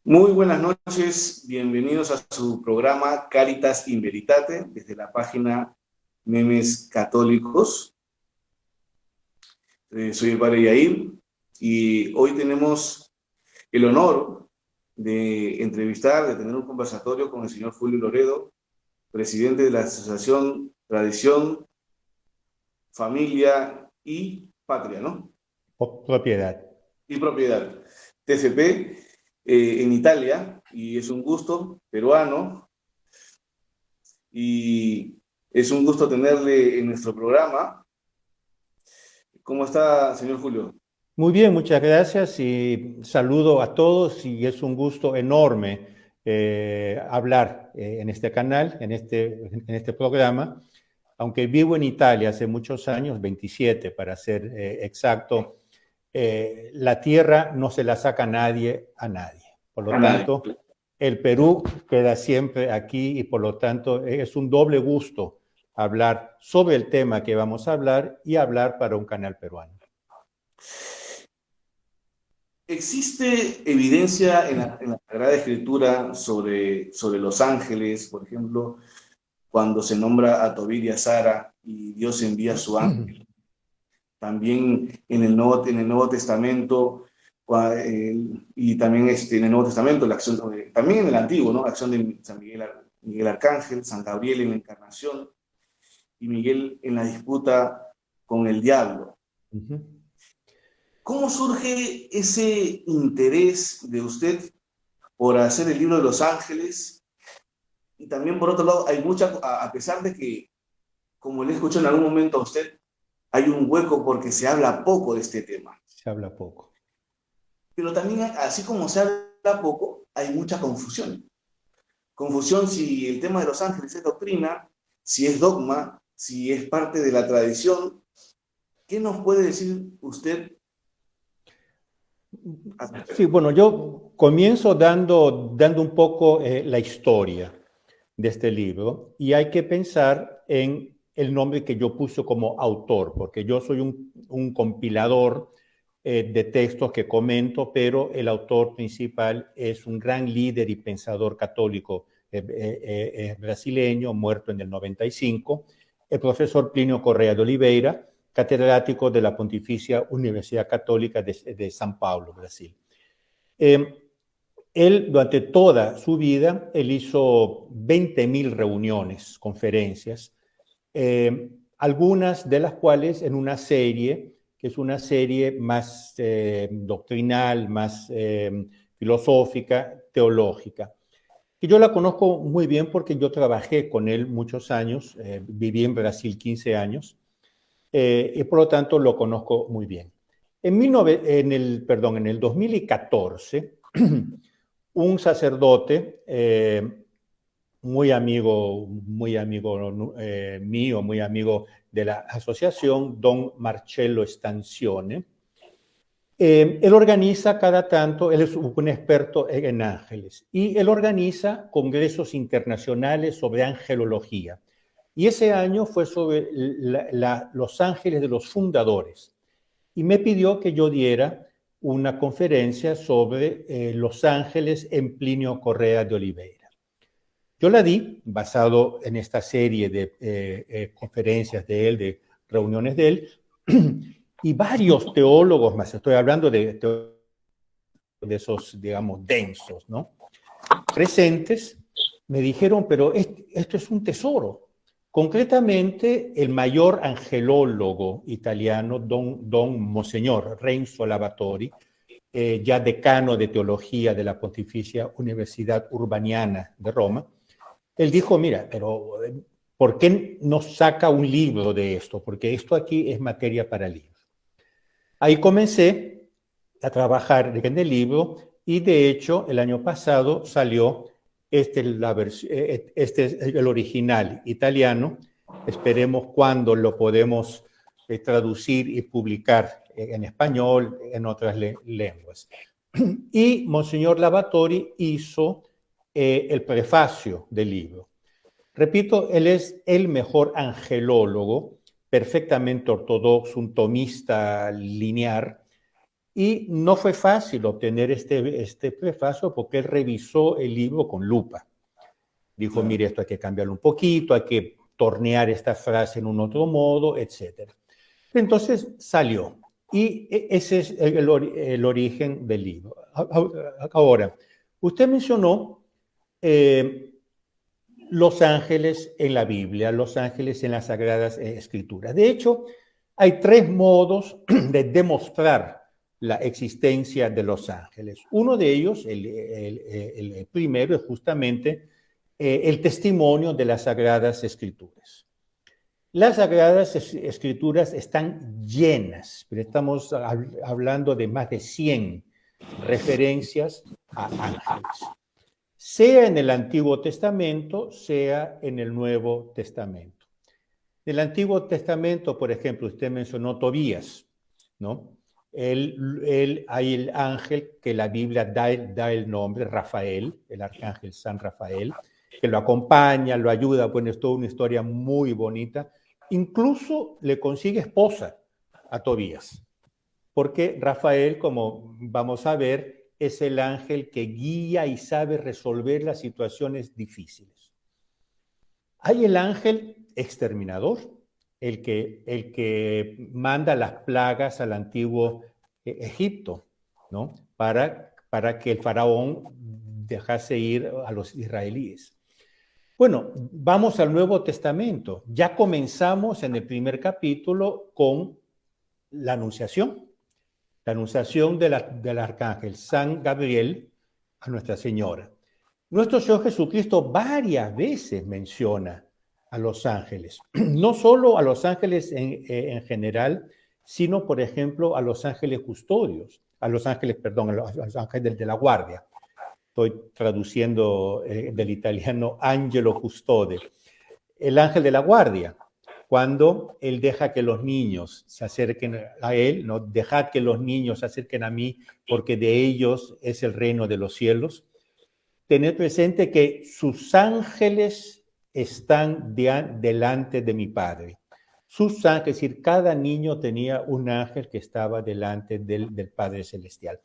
Muy buenas noches, bienvenidos a su programa Caritas in Veritate desde la página Memes Católicos. Soy el padre Yair y hoy tenemos el honor de entrevistar, de tener un conversatorio con el señor Julio Loredo, presidente de la Asociación Tradición, Familia y Patria, ¿no? Propiedad. Y Propiedad, TCP, en Italia, y es un gusto, peruano, y es un gusto tenerle en nuestro programa. ¿Cómo está, señor Julio? Muy bien, muchas gracias y saludo a todos y es un gusto enorme hablar en este canal, en este programa. Aunque vivo en Italia hace muchos años, 27 para ser exacto, la tierra no se la saca nadie a nadie. Por lo A nadie. tanto, el Perú queda siempre aquí y por lo tanto es un doble gusto hablar sobre el tema que vamos a hablar y hablar para un canal peruano. ¿Existe evidencia en la Sagrada Escritura sobre los ángeles, por ejemplo, cuando se nombra a Tobit y a Sara y Dios envía a su ángel? También en el Nuevo Testamento, y también en el Nuevo Testamento, la acción, también en el Antiguo, ¿no? La acción de San Miguel Arcángel, San Gabriel en la encarnación y Miguel en la disputa con el diablo. Uh-huh. ¿Cómo surge ese interés de usted por hacer el libro de los ángeles? Y también, por otro lado, hay mucha, a pesar de que, como le escuché en algún momento a usted, hay un hueco porque se habla poco de este tema. Se habla poco. Pero también, así como se habla poco, hay mucha confusión. Confusión si el tema de los ángeles es doctrina, si es dogma, si es parte de la tradición. ¿Qué nos puede decir usted? Sí, bueno, yo comienzo dando un poco la historia de este libro y hay que pensar en el nombre que yo puse como autor, porque yo soy un compilador de textos que comento, pero el autor principal es un gran líder y pensador católico brasileño, muerto en el 95, el profesor Plinio Correa de Oliveira, catedrático de la Pontificia Universidad Católica de San Paulo, Brasil. Él, durante toda su vida, él hizo 20.000 reuniones, conferencias, algunas de las cuales en una serie, que es una serie más doctrinal, más filosófica, teológica. Y yo la conozco muy bien porque yo trabajé con él muchos años, viví en Brasil 15 años, y por lo tanto lo conozco muy bien. En el 2014, un sacerdote muy amigo mío, muy amigo de la asociación, don Marcello Stanzione, él organiza cada tanto, él es un experto en ángeles, y él organiza congresos internacionales sobre angelología. Y ese año fue sobre los ángeles de los fundadores. Y me pidió que yo diera una conferencia sobre los ángeles en Plinio Correa de Oliveira. Yo la di basado en esta serie de conferencias de él, de reuniones de él, y varios teólogos más, estoy hablando de esos, digamos, densos, ¿no? Presentes, me dijeron, pero esto es un tesoro. Concretamente, el mayor angelólogo italiano, don Monseñor Renzo Lavatori, ya decano de teología de la Pontificia Universidad Urbaniana de Roma, él dijo, mira, pero ¿por qué no saca un libro de esto? Porque esto aquí es materia para libros. Ahí comencé a trabajar en el libro y de hecho el año pasado salió este es el original italiano. Esperemos cuándo lo podemos traducir y publicar en español, en otras lenguas. Y Monseñor Lavatori hizo el prefacio del libro. Repito, él es el mejor angelólogo, perfectamente ortodoxo, un tomista lineal, Y no fue fácil obtener este prefacio porque él revisó el libro con lupa. Dijo, Claro. mire, esto hay que cambiarlo un poquito, hay que tornear esta frase en un otro modo, etc. Entonces salió. Y ese es el origen del libro. Ahora, usted mencionó los ángeles en la Biblia, los ángeles en las Sagradas Escrituras. De hecho, hay tres modos de demostrar la existencia de los ángeles. Uno de ellos, el primero, es justamente el testimonio de las Sagradas Escrituras. Las Sagradas Escrituras están llenas, pero estamos hablando de más de 100 referencias a ángeles, sea en el Antiguo Testamento, sea en el Nuevo Testamento. En el Antiguo Testamento, por ejemplo, usted mencionó Tobías, ¿no? Hay el ángel que la Biblia da el nombre, Rafael, el arcángel San Rafael, que lo acompaña, lo ayuda. Bueno, es toda una historia muy bonita. Incluso le consigue esposa a Tobías, porque Rafael, como vamos a ver, es el ángel que guía y sabe resolver las situaciones difíciles. Hay el ángel exterminador, el que manda las plagas al antiguo Egipto, ¿no? Para que el faraón dejase ir a los israelíes. Bueno, vamos al Nuevo Testamento. Ya comenzamos en el primer capítulo con la Anunciación. La Anunciación del arcángel San Gabriel a Nuestra Señora. Nuestro Señor Jesucristo varias veces menciona a los ángeles, no solo a los ángeles en general, sino, por ejemplo, a los ángeles custodios, a los ángeles de la guardia. Estoy traduciendo del italiano Angelo Custode. El ángel de la guardia, cuando él deja que los niños se acerquen a él, ¿no? Dejad que los niños se acerquen a mí, porque de ellos es el reino de los cielos. Tener presente que sus ángeles están delante de mi Padre. Sus ángeles, es decir, cada niño tenía un ángel que estaba delante del Padre Celestial.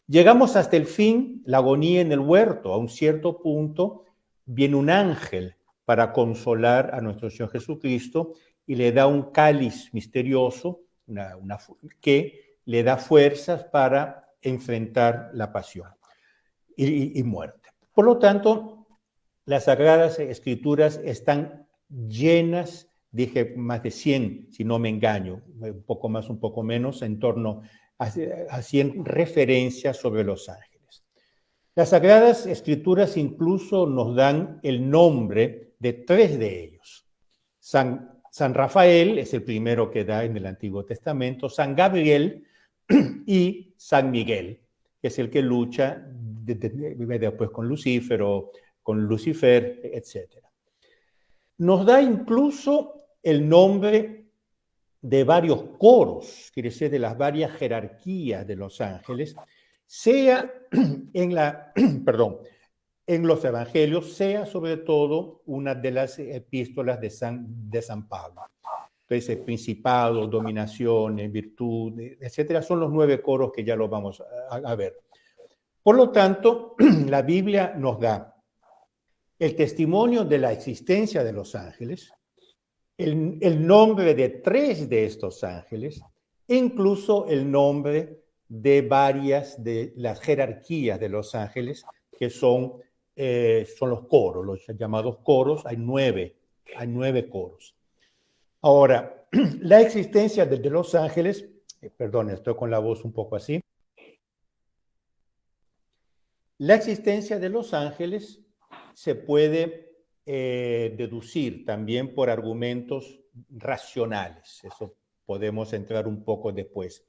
Llegamos hasta el fin, la agonía en el huerto. A un cierto punto viene un ángel para consolar a nuestro Señor Jesucristo y le da un cáliz misterioso que le da fuerzas para enfrentar la pasión y muerte. Por lo tanto, las Sagradas Escrituras están llenas, dije más de 100, si no me engaño, un poco más, un poco menos, en torno a 100 referencias sobre los ángeles. Las Sagradas Escrituras incluso nos dan el nombre de 3 de ellos. San Rafael es el primero que da en el Antiguo Testamento, San Gabriel y San Miguel, que es el que lucha después con Lucifer o con Lucifer, etc. Nos da incluso el nombre de varios coros, quiere decir, de las varias jerarquías de los ángeles, sea en los evangelios, sea sobre todo una de las epístolas de San Pablo. Entonces, principado, dominaciones, virtud, etcétera, son los 9 coros que ya los vamos a ver. Por lo tanto, la Biblia nos da el testimonio de la existencia de los ángeles, el nombre de 3 de estos ángeles, e incluso el nombre de varias de las jerarquías de los ángeles, que son los coros, los llamados coros. Hay 9 coros. Ahora, la existencia de los ángeles, perdón, estoy con la voz un poco así. La existencia de los ángeles se puede deducir también por argumentos racionales. Eso podemos entrar un poco después.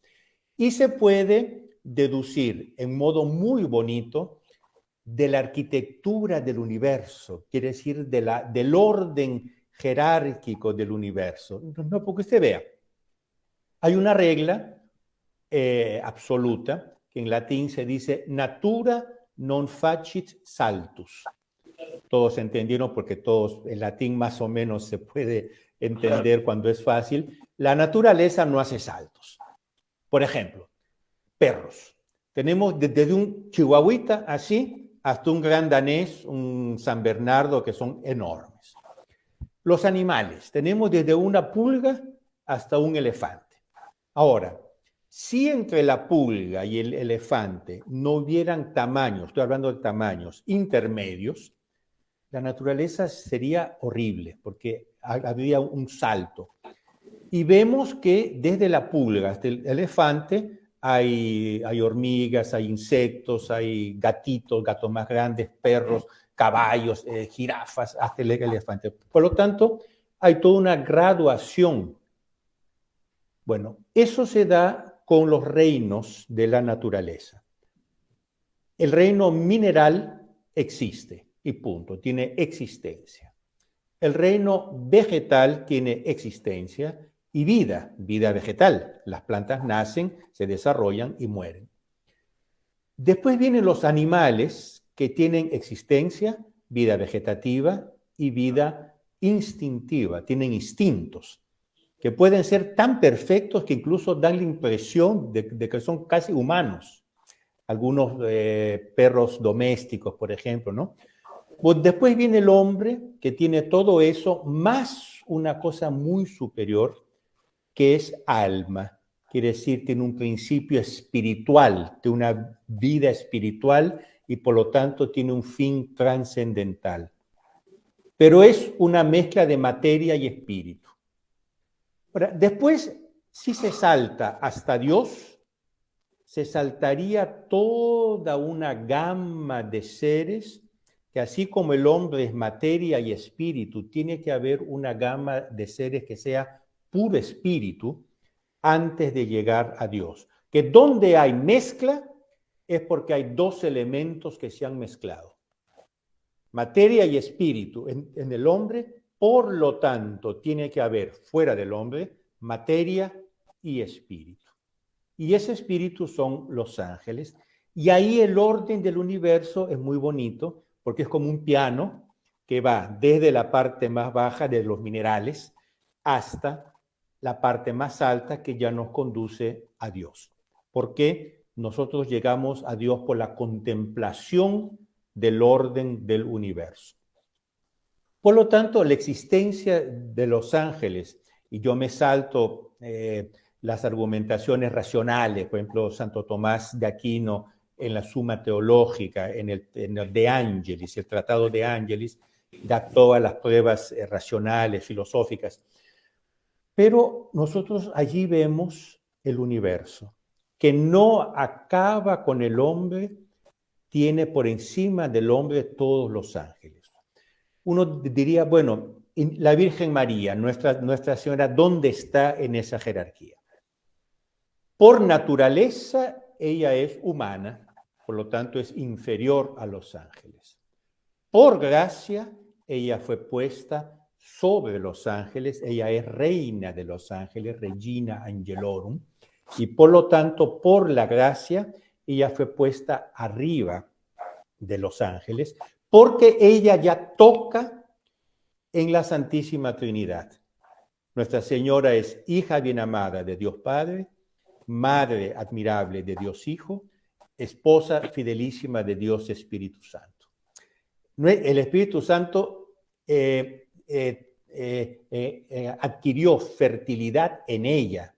Y se puede deducir en modo muy bonito de la arquitectura del universo, quiere decir del orden jerárquico del universo. No, porque usted vea, hay una regla absoluta que en latín se dice natura non facit saltus. Todos entendieron, porque todos en latín más o menos se puede entender cuando es fácil. La naturaleza no hace saltos. Por ejemplo, perros. Tenemos desde un chihuahuita así hasta un gran danés, un San Bernardo, que son enormes. Los animales, tenemos desde una pulga hasta un elefante. Ahora, si entre la pulga y el elefante no hubieran tamaños, estoy hablando de tamaños intermedios, la naturaleza sería horrible porque habría un salto. Y vemos que desde la pulga hasta el elefante hay hormigas, hay insectos, hay gatitos, gatos más grandes, perros, caballos, jirafas, hasta el elefante. Por lo tanto, hay toda una graduación. Bueno, eso se da con los reinos de la naturaleza. El reino mineral existe y punto, tiene existencia. El reino vegetal tiene existencia y vida vegetal. Las plantas nacen, se desarrollan y mueren. Después vienen los animales que tienen existencia, vida vegetativa y vida instintiva, tienen instintos que pueden ser tan perfectos que incluso dan la impresión de que son casi humanos. Algunos perros domésticos, por ejemplo, ¿no? Pues después viene el hombre que tiene todo eso, más una cosa muy superior, que es alma. Quiere decir, tiene un principio espiritual, tiene una vida espiritual y por lo tanto tiene un fin trascendental. Pero es una mezcla de materia y espíritu. Ahora, después, si se salta hasta Dios, se saltaría toda una gama de seres que así como el hombre es materia y espíritu, tiene que haber una gama de seres que sea puro espíritu antes de llegar a Dios. Que donde hay mezcla es porque hay dos elementos que se han mezclado. Materia y espíritu en el hombre, por lo tanto, tiene que haber fuera del hombre materia y espíritu. Y ese espíritu son los ángeles. Y ahí el orden del universo es muy bonito, porque es como un piano que va desde la parte más baja de los minerales hasta la parte más alta que ya nos conduce a Dios. Porque nosotros llegamos a Dios por la contemplación del orden del universo. Por lo tanto, la existencia de los ángeles, y yo me salto las argumentaciones racionales, por ejemplo, Santo Tomás de Aquino en la Suma Teológica, en el De Angelis, el Tratado de Angelis, da todas las pruebas racionales, filosóficas. Pero nosotros allí vemos el universo, que no acaba con el hombre, tiene por encima del hombre todos los ángeles. Uno diría, bueno, la Virgen María, Nuestra Señora, ¿dónde está en esa jerarquía? Por naturaleza, ella es humana, por lo tanto es inferior a los ángeles. Por gracia, ella fue puesta sobre los ángeles, ella es reina de los ángeles, Regina Angelorum, y por lo tanto, por la gracia, ella fue puesta arriba de los ángeles, porque ella ya toca en la Santísima Trinidad. Nuestra Señora es hija bien amada de Dios Padre, madre admirable de Dios Hijo, esposa fidelísima de Dios Espíritu Santo. El Espíritu Santo adquirió fertilidad en ella.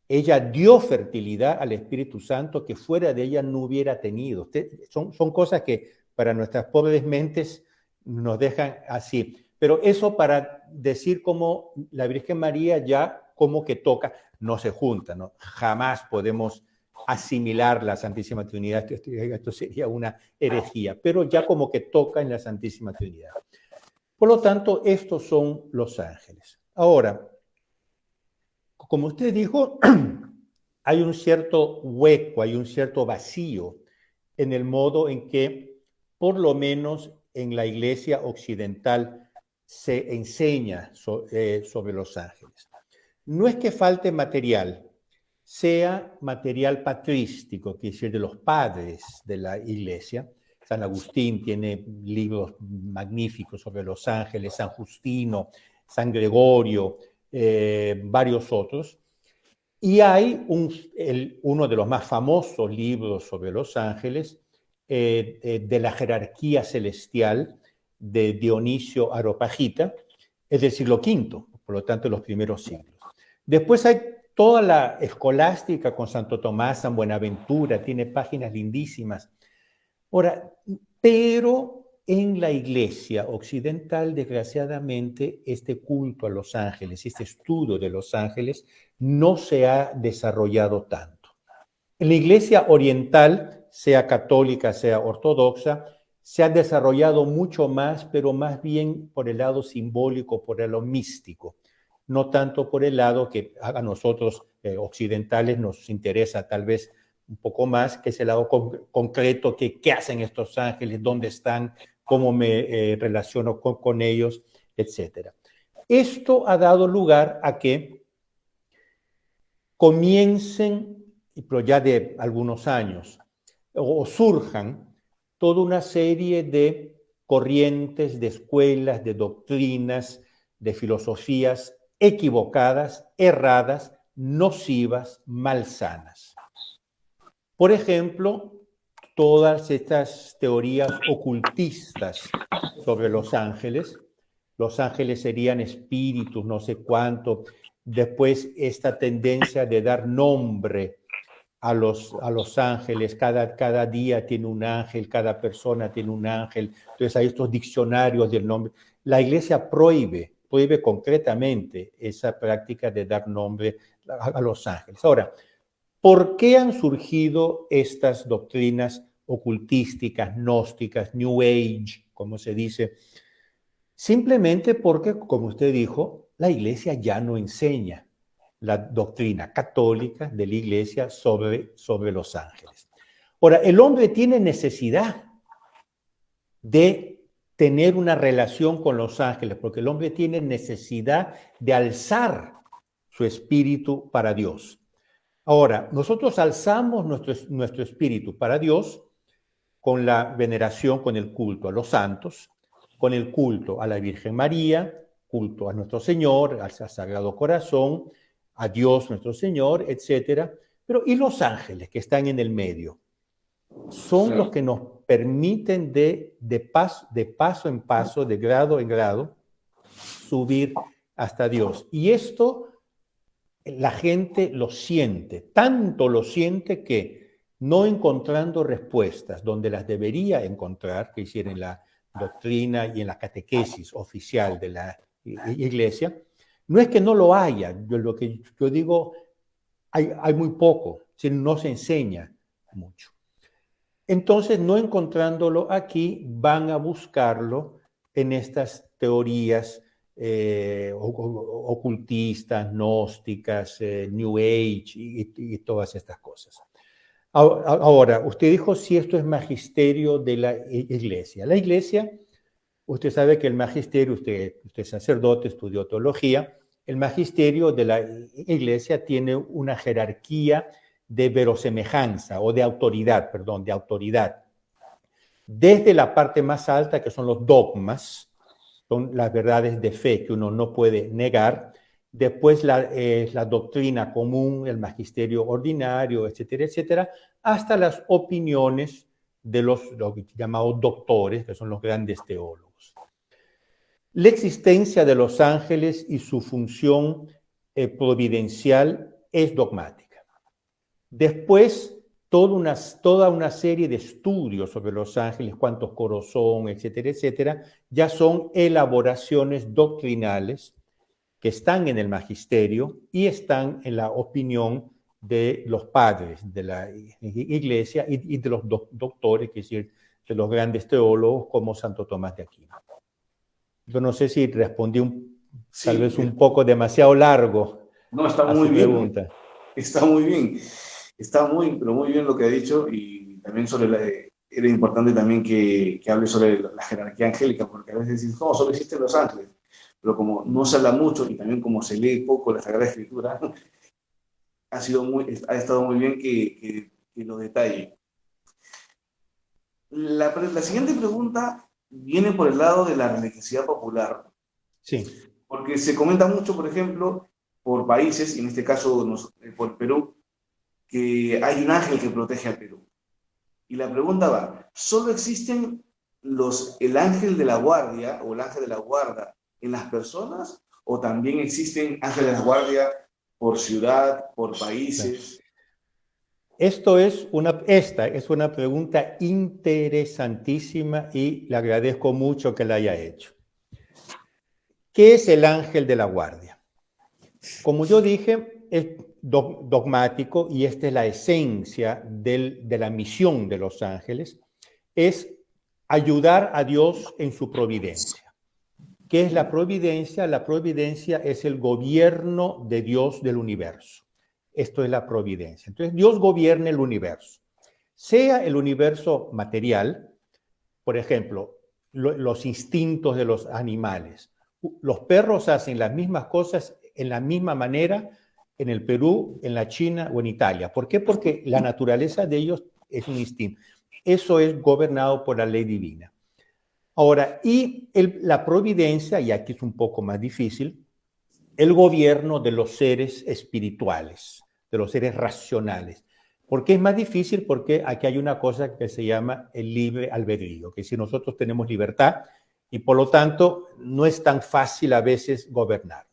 Ella dio fertilidad al Espíritu Santo que fuera de ella no hubiera tenido. Son cosas que para nuestras pobres mentes nos dejan así. Pero eso para decir como la Virgen María ya como que toca, no se junta, ¿no? Jamás podemos asimilar la Santísima Trinidad, esto sería una herejía, pero ya como que toca en la Santísima Trinidad. Por lo tanto, estos son los ángeles. Ahora, como usted dijo, hay un cierto hueco, hay un cierto vacío en el modo en que, por lo menos en la Iglesia occidental, se enseña sobre los ángeles. No es que falte material, sea material patrístico, que es decir, de los padres de la Iglesia. San Agustín tiene libros magníficos sobre los ángeles, San Justino, San Gregorio, varios otros. Y hay uno de los más famosos libros sobre los ángeles, de la jerarquía celestial, de Dionisio Areopagita, es del siglo V, por lo tanto, los primeros siglos. Después hay toda la escolástica con Santo Tomás, San Buenaventura, tiene páginas lindísimas. Ahora, pero en la Iglesia occidental, desgraciadamente, este culto a los ángeles, este estudio de los ángeles, no se ha desarrollado tanto. En la Iglesia oriental, sea católica, sea ortodoxa, se ha desarrollado mucho más, pero más bien por el lado simbólico, por el lado místico, no tanto por el lado que a nosotros occidentales nos interesa tal vez un poco más, que es el lado concreto, que qué hacen estos ángeles, dónde están, cómo me relaciono con ellos, etc. Esto ha dado lugar a que comiencen, pero ya de algunos años, o surjan toda una serie de corrientes, de escuelas, de doctrinas, de filosofías equivocadas, erradas, nocivas, malsanas. Por ejemplo, todas estas teorías ocultistas sobre los ángeles serían espíritus, no sé cuánto. Después esta tendencia de dar nombre a los ángeles, cada día tiene un ángel, cada persona tiene un ángel. Entonces hay estos diccionarios del nombre. La Iglesia prohíbe concretamente esa práctica de dar nombre a los ángeles. Ahora, ¿por qué han surgido estas doctrinas ocultísticas, gnósticas, New Age, como se dice? Simplemente porque, como usted dijo, la Iglesia ya no enseña la doctrina católica de la Iglesia sobre los ángeles. Ahora, el hombre tiene necesidad de tener una relación con los ángeles, porque el hombre tiene necesidad de alzar su espíritu para Dios. Ahora, nosotros alzamos nuestro espíritu para Dios con la veneración, con el culto a los santos, con el culto a la Virgen María, culto a nuestro Señor, al Sagrado Corazón, a Dios nuestro Señor, etc. Pero ¿y los ángeles que están en el medio? Son los que nos permiten de paso en paso, de grado en grado, subir hasta Dios. Y esto la gente lo siente, tanto lo siente que no encontrando respuestas donde las debería encontrar, que hicieron en la doctrina y en la catequesis oficial de la Iglesia, no es que no lo haya, lo que yo digo, hay muy poco, no se enseña mucho. Entonces, no encontrándolo aquí, van a buscarlo en estas teorías ocultistas, gnósticas, New Age y todas estas cosas. Ahora, usted dijo si esto es magisterio de la Iglesia. La Iglesia, usted sabe que el magisterio, usted es sacerdote, estudió teología, el magisterio de la Iglesia tiene una jerarquía de verosemejanza o de autoridad, de autoridad. Desde la parte más alta, que son los dogmas, son las verdades de fe que uno no puede negar. Después la doctrina común, el magisterio ordinario, etcétera, etcétera, hasta las opiniones de los llamados doctores, que son los grandes teólogos. La existencia de los ángeles y su función providencial es dogmática. Después, toda una serie de estudios sobre los ángeles, cuántos coros son, etcétera, etcétera, ya son elaboraciones doctrinales que están en el magisterio y están en la opinión de los padres de la Iglesia y de los doctores, es decir, de los grandes teólogos como Santo Tomás de Aquino. Yo no sé si respondí tal vez un poco demasiado largo. No, está muy bien. Pregunta. Está muy bien. Está pero muy bien lo que ha dicho, y también era importante también que hable sobre la jerarquía angélica, porque a veces dicen, no, solo existen los ángeles, pero como no se habla mucho y también como se lee poco la Sagrada Escritura, ha estado muy bien que lo detalle. La siguiente pregunta viene por el lado de la religiosidad popular. Sí. Porque se comenta mucho, por ejemplo, por países, y en este caso por Perú, que hay un ángel que protege al Perú. Y la pregunta va, ¿solo existen el ángel de la guardia o el ángel de la guarda en las personas? ¿O también existen ángeles de la guardia por ciudad, por países? Esta es una pregunta interesantísima y le agradezco mucho que la haya hecho. ¿Qué es el ángel de la guardia? Como yo dije, es dogmático y esta es la esencia de la misión de los ángeles, es ayudar a Dios en su providencia. ¿Qué es la providencia? La providencia es el gobierno de Dios del universo. Esto es la providencia. Entonces, Dios gobierna el universo. Sea el universo material, por ejemplo, los instintos de los animales. Los perros hacen las mismas cosas en la misma manera en el Perú, en la China o en Italia. ¿Por qué? Porque la naturaleza de ellos es un instinto. Eso es gobernado por la ley divina. Ahora, la providencia, y aquí es un poco más difícil, el gobierno de los seres espirituales, de los seres racionales. ¿Por qué es más difícil? Porque aquí hay una cosa que se llama el libre albedrío, que si nosotros tenemos libertad y por lo tanto no es tan fácil a veces gobernarnos.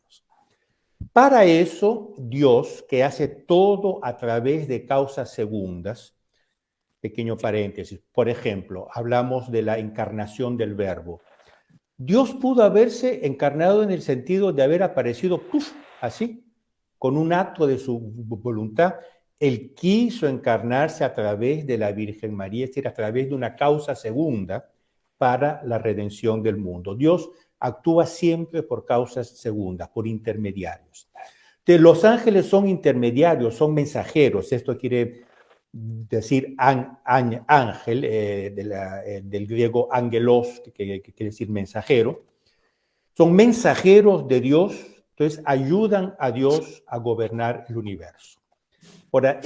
Para eso, Dios, que hace todo a través de causas segundas, pequeño paréntesis, por ejemplo, hablamos de la encarnación del Verbo. Dios pudo haberse encarnado en el sentido de haber aparecido, ¡puf!, así, con un acto de su voluntad. Él quiso encarnarse a través de la Virgen María, es decir, a través de una causa segunda para la redención del mundo. Dios actúa siempre por causas segundas, por intermediarios. Los ángeles son intermediarios, son mensajeros. Esto quiere decir ángel, del griego angelos, que quiere decir mensajero. Son mensajeros de Dios, entonces ayudan a Dios a gobernar el universo. Ahora,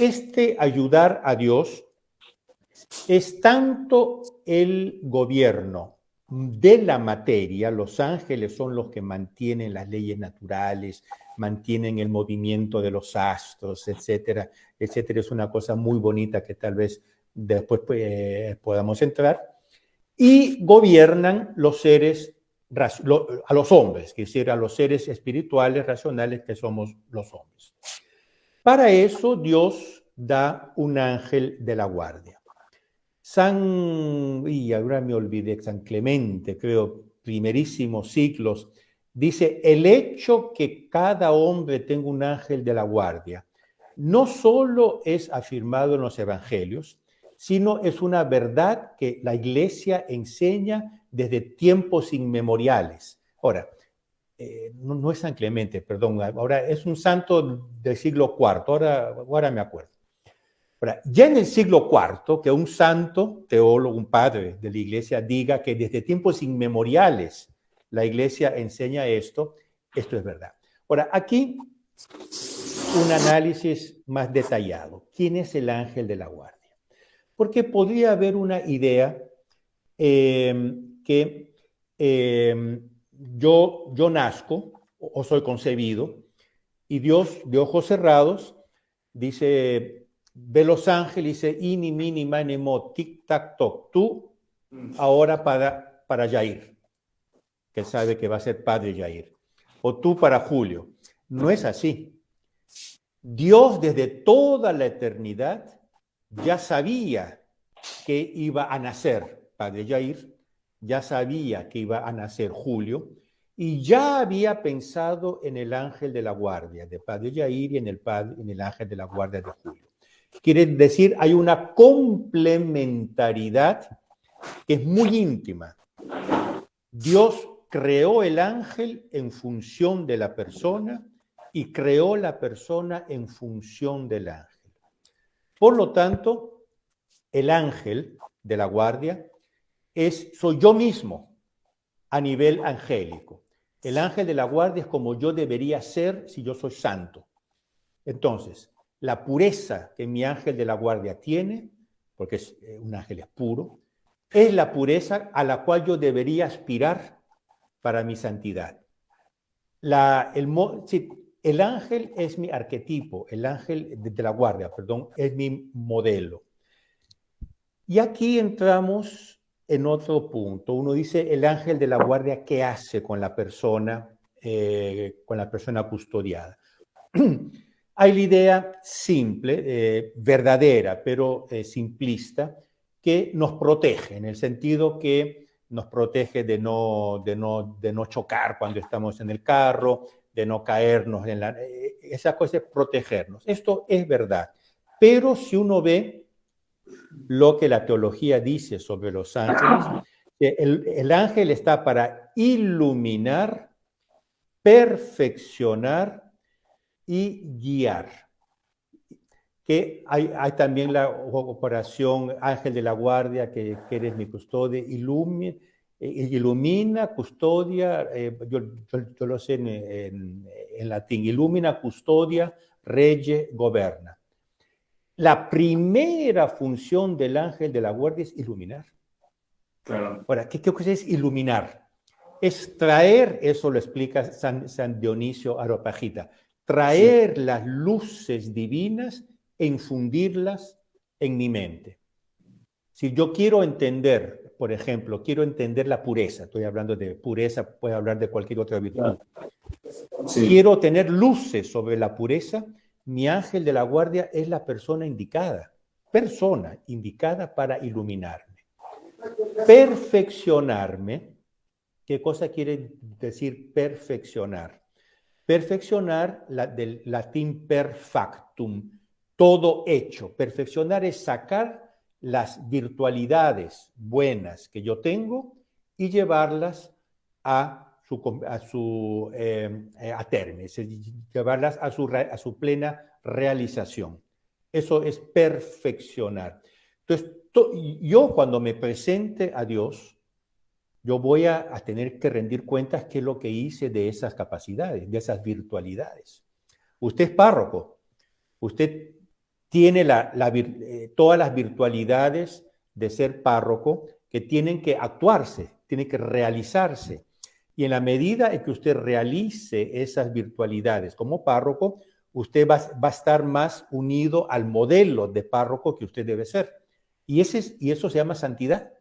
ayudar a Dios es tanto el gobierno de la materia. Los ángeles son los que mantienen las leyes naturales, mantienen el movimiento de los astros, etcétera, etcétera. Es una cosa muy bonita que tal vez después podamos entrar. Y gobiernan los seres, a los hombres, es decir, a los seres espirituales, racionales, que somos los hombres. Para eso Dios da un ángel de la guardia. Ahora me olvidé, San Clemente, creo, primerísimos siglos, dice, el hecho que cada hombre tenga un ángel de la guardia no solo es afirmado en los evangelios, sino es una verdad que la Iglesia enseña desde tiempos inmemoriales. Ahora, no es San Clemente, perdón, ahora es un santo del siglo IV, ahora me acuerdo. Ahora, ya en el siglo IV, que un santo teólogo, un padre de la Iglesia diga que desde tiempos inmemoriales la Iglesia enseña esto es verdad. Ahora, aquí un análisis más detallado. ¿Quién es el ángel de la guardia? Porque podría haber una idea que yo nazco o soy concebido y Dios, de ojos cerrados, dice, ve los ángeles y dice, ini, mini, mani, mo, tic, tac, toc, tú ahora para Jair, que sabe que va a ser padre Jair, o tú para Julio. No es así. Dios desde toda la eternidad ya sabía que iba a nacer padre Jair, ya sabía que iba a nacer Julio, y ya había pensado en el ángel de la guardia de padre Jair y en el ángel de la guardia de Julio. Quiere decir, hay una complementariedad que es muy íntima. Dios creó el ángel en función de la persona y creó la persona en función del ángel. Por lo tanto, el ángel de la guardia soy yo mismo a nivel angélico. El ángel de la guardia es como yo debería ser si yo soy santo. Entonces, la pureza que mi ángel de la guardia tiene, porque un ángel es puro, es la pureza a la cual yo debería aspirar para mi santidad. Sí, el ángel es mi arquetipo, el ángel de la guardia, perdón, es mi modelo. Y aquí entramos en otro punto. Uno dice, el ángel de la guardia, ¿qué hace con la persona custodiada? Hay la idea simple, verdadera, pero simplista, que nos protege, en el sentido que nos protege de no chocar cuando estamos en el carro, de no caernos esa cosa es protegernos. Esto es verdad. Pero si uno ve lo que la teología dice sobre los ángeles, el ángel está para iluminar, perfeccionar y guiar. Que hay también la operación Ángel de la Guardia, que eres mi custodia, ilumina, custodia, yo lo sé en latín, ilumina, custodia, rege, goberna. La primera función del ángel de la guardia es iluminar. Claro. Ahora, ¿qué cosa es iluminar? Es traer, eso lo explica San Dionisio Areopagita, traer las luces divinas e infundirlas en mi mente. Si yo quiero entender, por ejemplo, quiero entender la pureza, estoy hablando de pureza, puedo hablar de cualquier otra virtud. Sí. Quiero tener luces sobre la pureza, mi ángel de la guardia es la persona indicada para iluminarme. Perfeccionarme, ¿qué cosa quiere decir perfeccionar? Perfeccionar, del latín perfectum, todo hecho. Perfeccionar es sacar las virtualidades buenas que yo tengo y llevarlas a término, es decir, llevarlas a su plena realización. Eso es perfeccionar. Entonces, yo cuando me presente a Dios, yo voy a tener que rendir cuentas qué es lo que hice de esas capacidades, de esas virtualidades. Usted es párroco, usted tiene todas las virtualidades de ser párroco que tienen que actuarse, tienen que realizarse. Y en la medida en que usted realice esas virtualidades como párroco, usted va a estar más unido al modelo de párroco que usted debe ser. Y eso se llama santidad.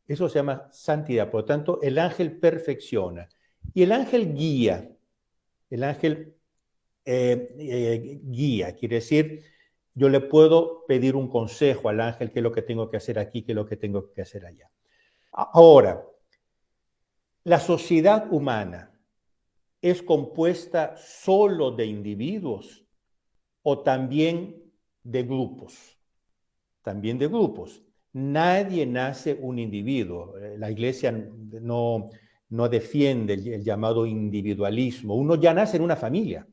Eso se llama santidad. Por lo tanto, el ángel perfecciona. Y el ángel guía. El ángel guía. Quiere decir, yo le puedo pedir un consejo al ángel, qué es lo que tengo que hacer aquí, qué es lo que tengo que hacer allá. Ahora, la sociedad humana es compuesta solo de individuos o también de grupos. También de grupos. Nadie nace un individuo. La iglesia no defiende el llamado individualismo. Uno ya nace en una familia.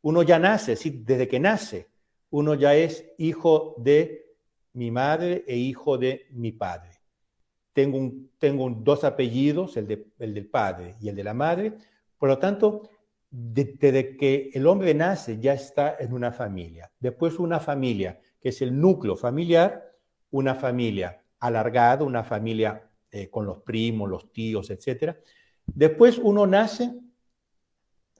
Uno ya nace, sí, desde que nace. Uno ya es hijo de mi madre e hijo de mi padre. Tengo dos apellidos, el del padre y el de la madre. Por lo tanto, desde que el hombre nace ya está en una familia. Después una familia, que es el núcleo familiar, una familia alargada, una familia con los primos, los tíos, etc. Después uno nace.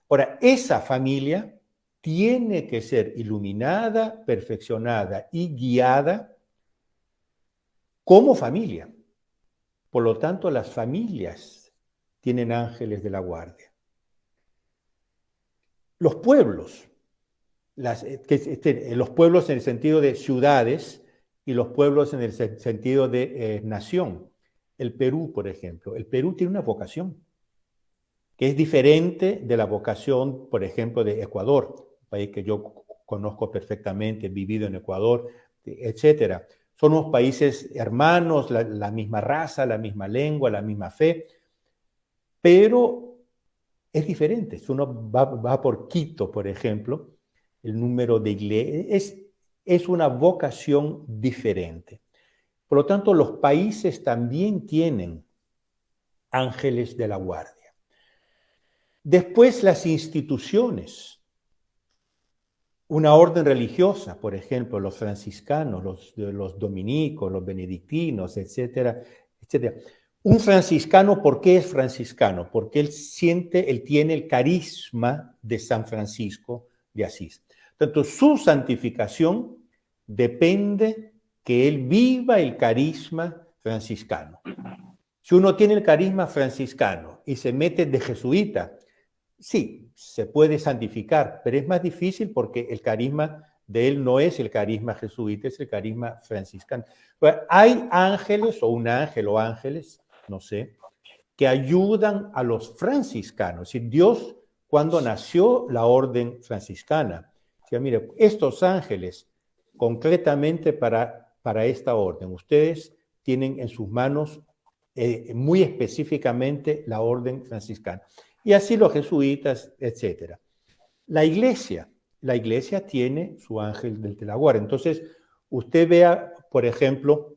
Ahora, esa familia tiene que ser iluminada, perfeccionada y guiada como familia. Por lo tanto, las familias tienen ángeles de la guardia. Los pueblos, los pueblos en el sentido de ciudades y los pueblos en el sentido de nación. El Perú, por ejemplo. El Perú tiene una vocación que es diferente de la vocación, por ejemplo, de Ecuador, un país que yo conozco perfectamente, he vivido en Ecuador, etcétera. Son unos países hermanos, la misma raza, la misma lengua, la misma fe, pero es diferente. Si uno va por Quito, por ejemplo, el número de iglesias es una vocación diferente. Por lo tanto, los países también tienen ángeles de la guardia. Después, las instituciones. Una orden religiosa, por ejemplo, los franciscanos, los dominicos, los benedictinos, etcétera, etcétera. Un franciscano, ¿por qué es franciscano? Porque él tiene el carisma de San Francisco de Asís. Tanto su santificación depende que él viva el carisma franciscano. Si uno tiene el carisma franciscano y se mete de jesuita, sí, se puede santificar, pero es más difícil porque el carisma de él no es el carisma jesuita, es el carisma franciscano. Pero hay ángeles o un ángel o ángeles, no sé, que ayudan a los franciscanos. Si Dios, cuando nació la orden franciscana, decía, mire, estos ángeles, concretamente para esta orden, ustedes tienen en sus manos muy específicamente la orden franciscana. Y así los jesuitas, etc. La iglesia tiene su ángel de la guardia. Entonces, usted vea, por ejemplo,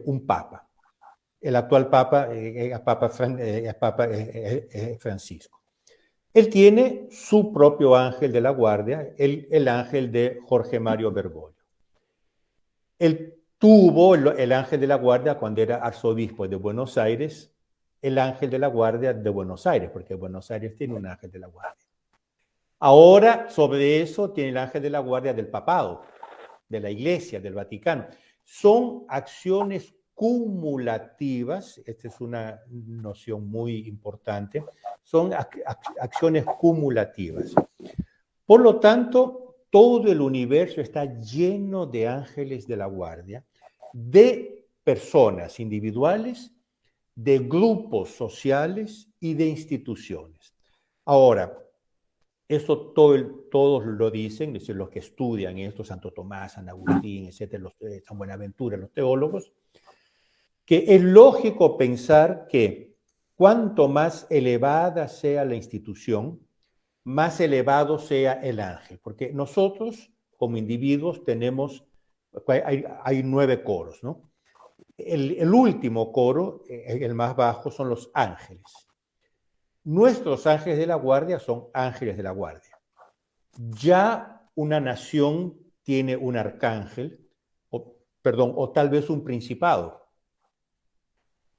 un papa. El actual papa, Francisco. Él tiene su propio ángel de la guardia, el ángel de Jorge Mario Bergoglio. Él tuvo el ángel de la guardia cuando era arzobispo de Buenos Aires, el ángel de la guardia de Buenos Aires, porque Buenos Aires tiene un ángel de la guardia. Ahora, sobre eso, tiene el ángel de la guardia del papado, de la Iglesia, del Vaticano. Son acciones cumulativas, esta es una noción muy importante, son acciones cumulativas. Por lo tanto, todo el universo está lleno de ángeles de la guardia, de personas individuales, de grupos sociales y de instituciones. Ahora, eso todos lo dicen, es decir, los que estudian esto, Santo Tomás, San Agustín, etcétera, San Buenaventura, los teólogos, que es lógico pensar que cuanto más elevada sea la institución, más elevado sea el ángel, porque nosotros como individuos tenemos, hay 9 coros, ¿no? El último coro, el más bajo, son los ángeles. Nuestros ángeles de la guardia son ángeles de la guardia. Ya una nación tiene un arcángel, o tal vez un principado.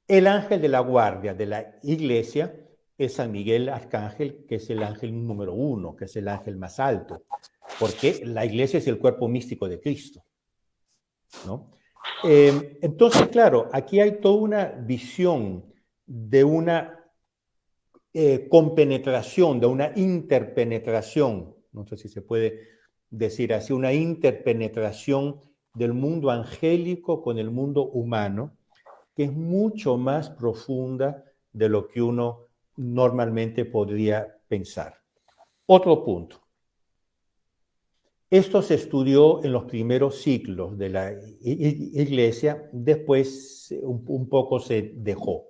El ángel de la guardia de la iglesia es San Miguel Arcángel, que es el ángel número 1, que es el ángel más alto, porque la iglesia es el cuerpo místico de Cristo, ¿no? Entonces, claro, aquí hay toda una visión de una compenetración, de una interpenetración, no sé si se puede decir así, una interpenetración del mundo angélico con el mundo humano, que es mucho más profunda de lo que uno normalmente podría pensar. Otro punto. Esto se estudió en los primeros siglos de la iglesia, después un poco se dejó.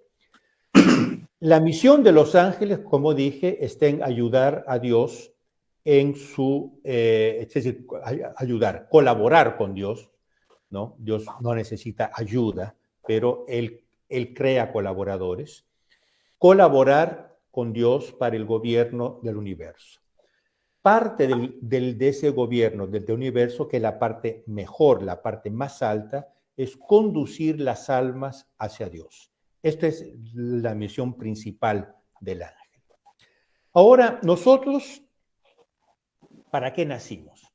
La misión de los ángeles, como dije, está en ayudar a Dios en su, es decir, ayudar, colaborar con Dios, ¿no? Dios no necesita ayuda, pero Él crea colaboradores. Colaborar con Dios para el gobierno del universo. Parte de ese gobierno del universo, que es la parte mejor, la parte más alta, es conducir las almas hacia Dios. Esta es la misión principal del ángel. Ahora, nosotros, ¿para qué nacimos?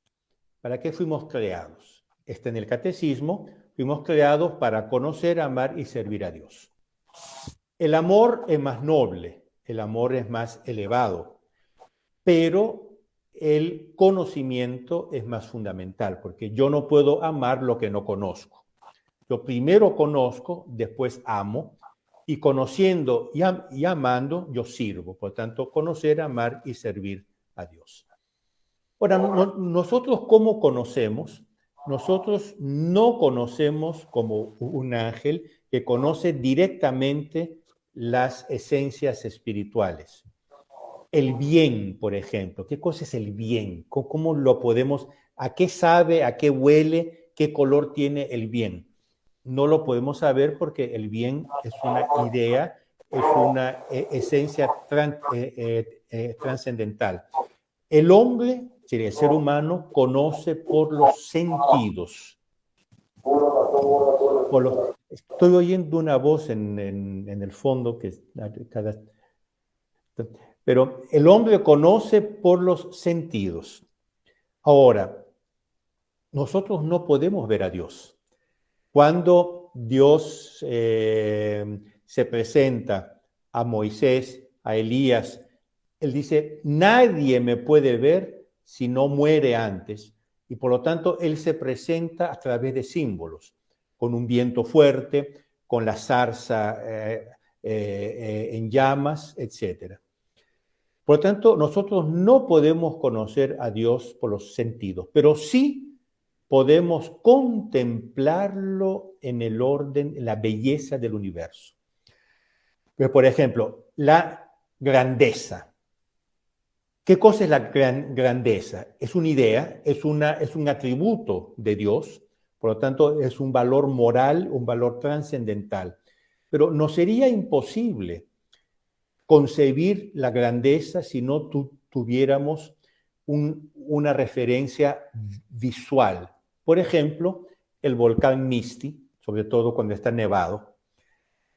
¿Para qué fuimos creados? Está en el catecismo, fuimos creados para conocer, amar y servir a Dios. El amor es más noble, el amor es más elevado, pero el conocimiento es más fundamental, porque yo no puedo amar lo que no conozco. Yo primero conozco, después amo, y conociendo y amando, yo sirvo. Por tanto, conocer, amar y servir a Dios. Ahora, nosotros, ¿cómo conocemos? Nosotros no conocemos como un ángel que conoce directamente las esencias espirituales. El bien, por ejemplo. ¿Qué cosa es el bien? ¿Cómo lo podemos? ¿A qué sabe? ¿A qué huele? ¿Qué color tiene el bien? No lo podemos saber porque el bien es una idea, es una esencia trascendental. El hombre, el ser humano, conoce por los sentidos. Estoy oyendo una voz en el fondo que cada... Pero el hombre conoce por los sentidos. Ahora, nosotros no podemos ver a Dios. Cuando Dios se presenta a Moisés, a Elías, él dice, nadie me puede ver si no muere antes. Y por lo tanto, él se presenta a través de símbolos, con un viento fuerte, con la zarza en llamas, etc. Por lo tanto, nosotros no podemos conocer a Dios por los sentidos, pero sí podemos contemplarlo en el orden, en la belleza del universo. Pero, por ejemplo, la grandeza. ¿Qué cosa es la grandeza? Es una idea, es un atributo de Dios, por lo tanto es un valor moral, un valor trascendental. Pero no sería imposible concebir la grandeza si no tuviéramos una referencia visual. Por ejemplo, el volcán Misti, sobre todo cuando está nevado,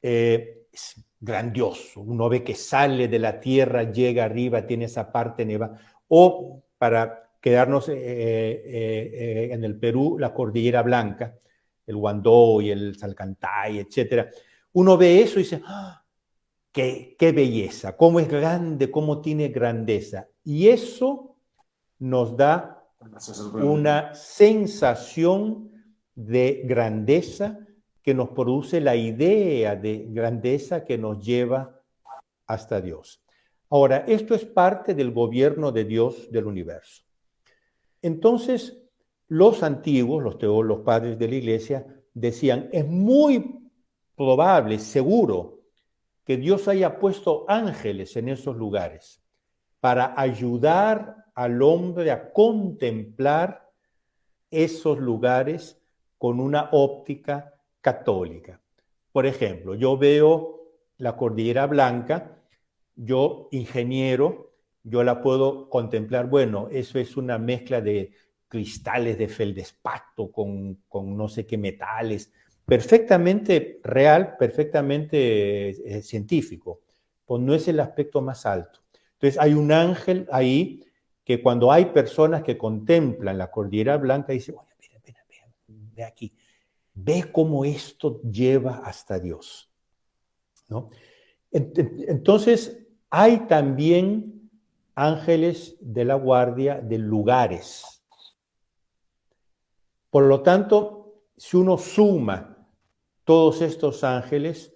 es grandioso. Uno ve que sale de la tierra, llega arriba, tiene esa parte nevada. O para quedarnos en el Perú, la Cordillera Blanca, el Huandó y el Salcantay, etc. Uno ve eso y dice, ¡ah! Qué belleza, cómo es grande, cómo tiene grandeza. Y eso nos da una sensación de grandeza que nos produce la idea de grandeza que nos lleva hasta Dios. Ahora, esto es parte del gobierno de Dios del universo. Entonces, los antiguos, los teólogos, los padres de la iglesia, decían, es muy probable, seguro, que Dios haya puesto ángeles en esos lugares para ayudar al hombre a contemplar esos lugares con una óptica católica. Por ejemplo, yo veo la Cordillera Blanca, yo, ingeniero, yo la puedo contemplar, bueno, eso es una mezcla de cristales de feldespato con no sé qué metales, perfectamente real, perfectamente científico, pues no es el aspecto más alto. Entonces hay un ángel ahí que cuando hay personas que contemplan la Cordillera Blanca, dicen, oye, mira, ve aquí, ve cómo esto lleva hasta Dios, ¿no? Entonces hay también ángeles de la guardia de lugares. Por lo tanto, si uno suma todos estos ángeles,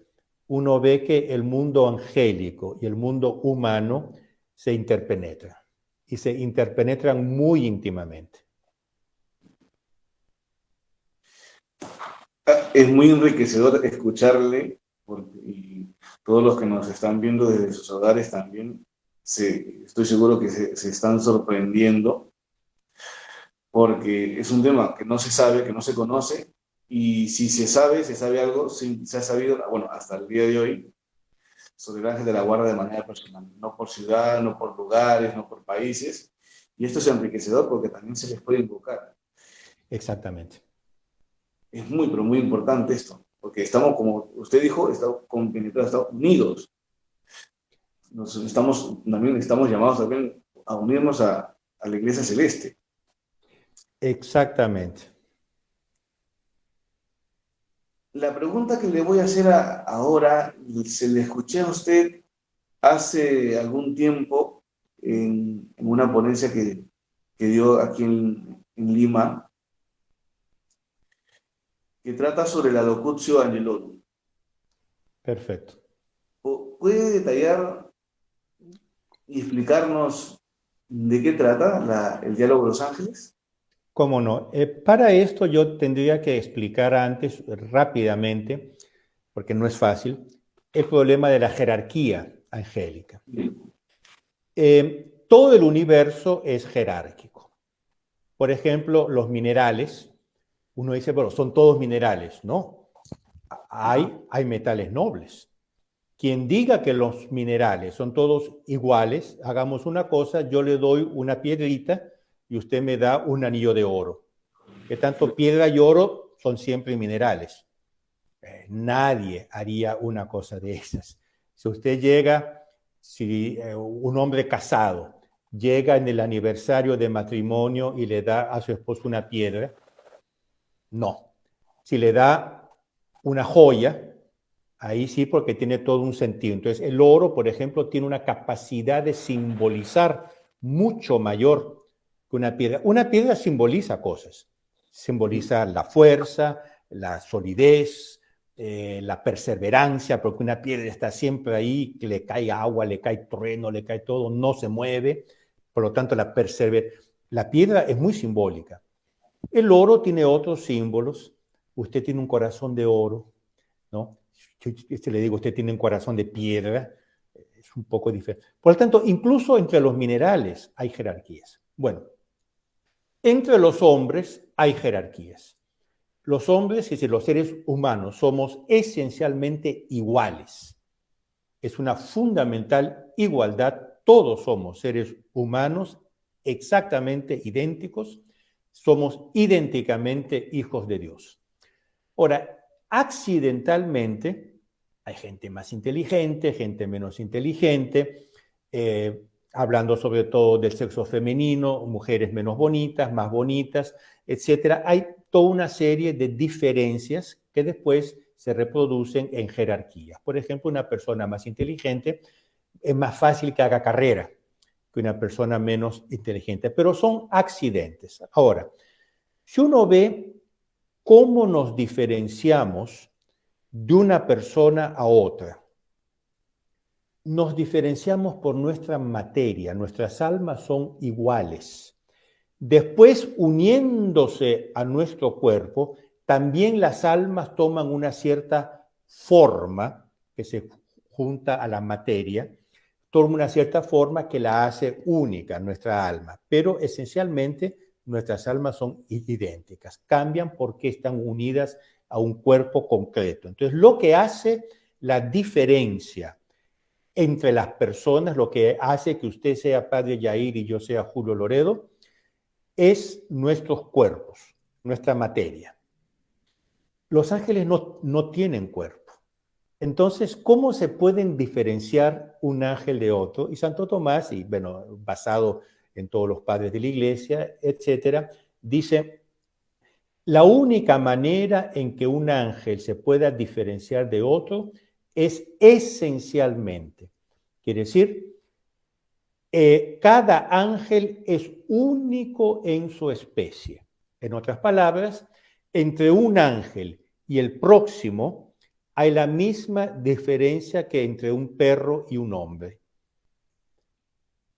uno ve que el mundo angélico y el mundo humano se interpenetran y se interpenetran muy íntimamente. Es muy enriquecedor escucharle y todos los que nos están viendo desde sus hogares también, estoy seguro que se están sorprendiendo porque es un tema que no se sabe, que no se conoce. Y si se sabe algo, se ha sabido, bueno, hasta el día de hoy, sobre el ángel de la guarda de manera personal, no por ciudad, no por lugares, no por países. Y esto es enriquecedor porque también se les puede invocar. Exactamente. Es muy, pero muy importante esto, porque estamos, como usted dijo, estamos compenetrados, estamos unidos. También estamos llamados también a unirnos a la Iglesia Celeste. Exactamente. La pregunta que le voy a hacer ahora, se le escuché a usted hace algún tiempo en una ponencia que dio aquí en Lima, que trata sobre la Locutio Angelorum. Perfecto. ¿Puede detallar y explicarnos de qué trata el diálogo de los ángeles? ¿Cómo no? Para esto yo tendría que explicar antes rápidamente, porque no es fácil, el problema de la jerarquía angélica. Todo el universo es jerárquico. Por ejemplo, los minerales, uno dice, bueno, son todos minerales. No, hay metales nobles. Quien diga que los minerales son todos iguales, hagamos una cosa, yo le doy una piedrita y usted me da un anillo de oro. Que tanto piedra y oro son siempre minerales. Nadie haría una cosa de esas. Si usted llega, si un hombre casado llega en el aniversario de matrimonio y le da a su esposo una piedra, no. Si le da una joya, ahí sí, porque tiene todo un sentido. Entonces, el oro, por ejemplo, tiene una capacidad de simbolizar mucho mayor que una piedra. Una piedra simboliza cosas. Simboliza la fuerza, la solidez, la perseverancia, porque una piedra está siempre ahí, que le cae agua, le cae trueno, le cae todo, no se mueve. Por lo tanto, la piedra es muy simbólica. El oro tiene otros símbolos. Usted tiene un corazón de oro, ¿no? Le digo, usted tiene un corazón de piedra, es un poco diferente. Por lo tanto, incluso entre los minerales hay jerarquías. Bueno, entre los hombres hay jerarquías. Los hombres, es decir, los seres humanos, somos esencialmente iguales. Es una fundamental igualdad. Todos somos seres humanos exactamente idénticos. Somos idénticamente hijos de Dios. Ahora, accidentalmente, hay gente más inteligente, gente menos inteligente, hablando sobre todo del sexo femenino, mujeres menos bonitas, más bonitas, etc. Hay toda una serie de diferencias que después se reproducen en jerarquías. Por ejemplo, una persona más inteligente es más fácil que haga carrera que una persona menos inteligente, pero son accidentes. Ahora, si uno ve cómo nos diferenciamos de una persona a otra, nos diferenciamos por nuestra materia, nuestras almas son iguales. Después, uniéndose a nuestro cuerpo, también las almas toman una cierta forma que se junta a la materia, toma una cierta forma que la hace única, nuestra alma, pero esencialmente nuestras almas son idénticas, cambian porque están unidas a un cuerpo concreto. Entonces, lo que hace la diferencia entre las personas, lo que hace que usted sea Padre Yair y yo sea Julio Loredo, es nuestros cuerpos, nuestra materia. Los ángeles no tienen cuerpo. Entonces, ¿cómo se pueden diferenciar un ángel de otro? Y Santo Tomás, y bueno, basado en todos los padres de la iglesia, etcétera, dice, la única manera en que un ángel se pueda diferenciar de otro es esencialmente. Quiere decir, cada ángel es único en su especie. En otras palabras, entre un ángel y el próximo hay la misma diferencia que entre un perro y un hombre.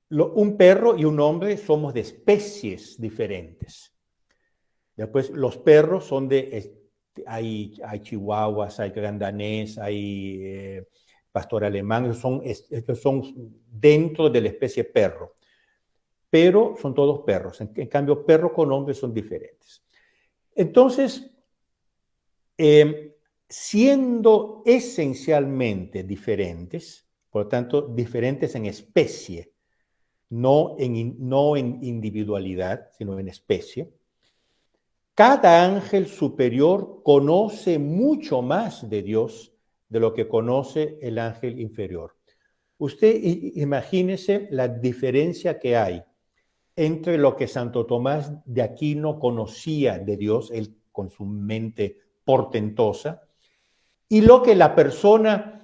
Un perro y un hombre somos de especies diferentes. Después, los perros son hay chihuahuas, hay gran danés, hay pastor alemán, estos son dentro de la especie perro, pero son todos perros. En cambio, perro con hombre son diferentes. Entonces, siendo esencialmente diferentes, por lo tanto, diferentes en especie, no en individualidad, sino en especie, cada ángel superior conoce mucho más de Dios de lo que conoce el ángel inferior. Usted imagínese la diferencia que hay entre lo que Santo Tomás de Aquino conocía de Dios, él con su mente portentosa, y lo que la persona,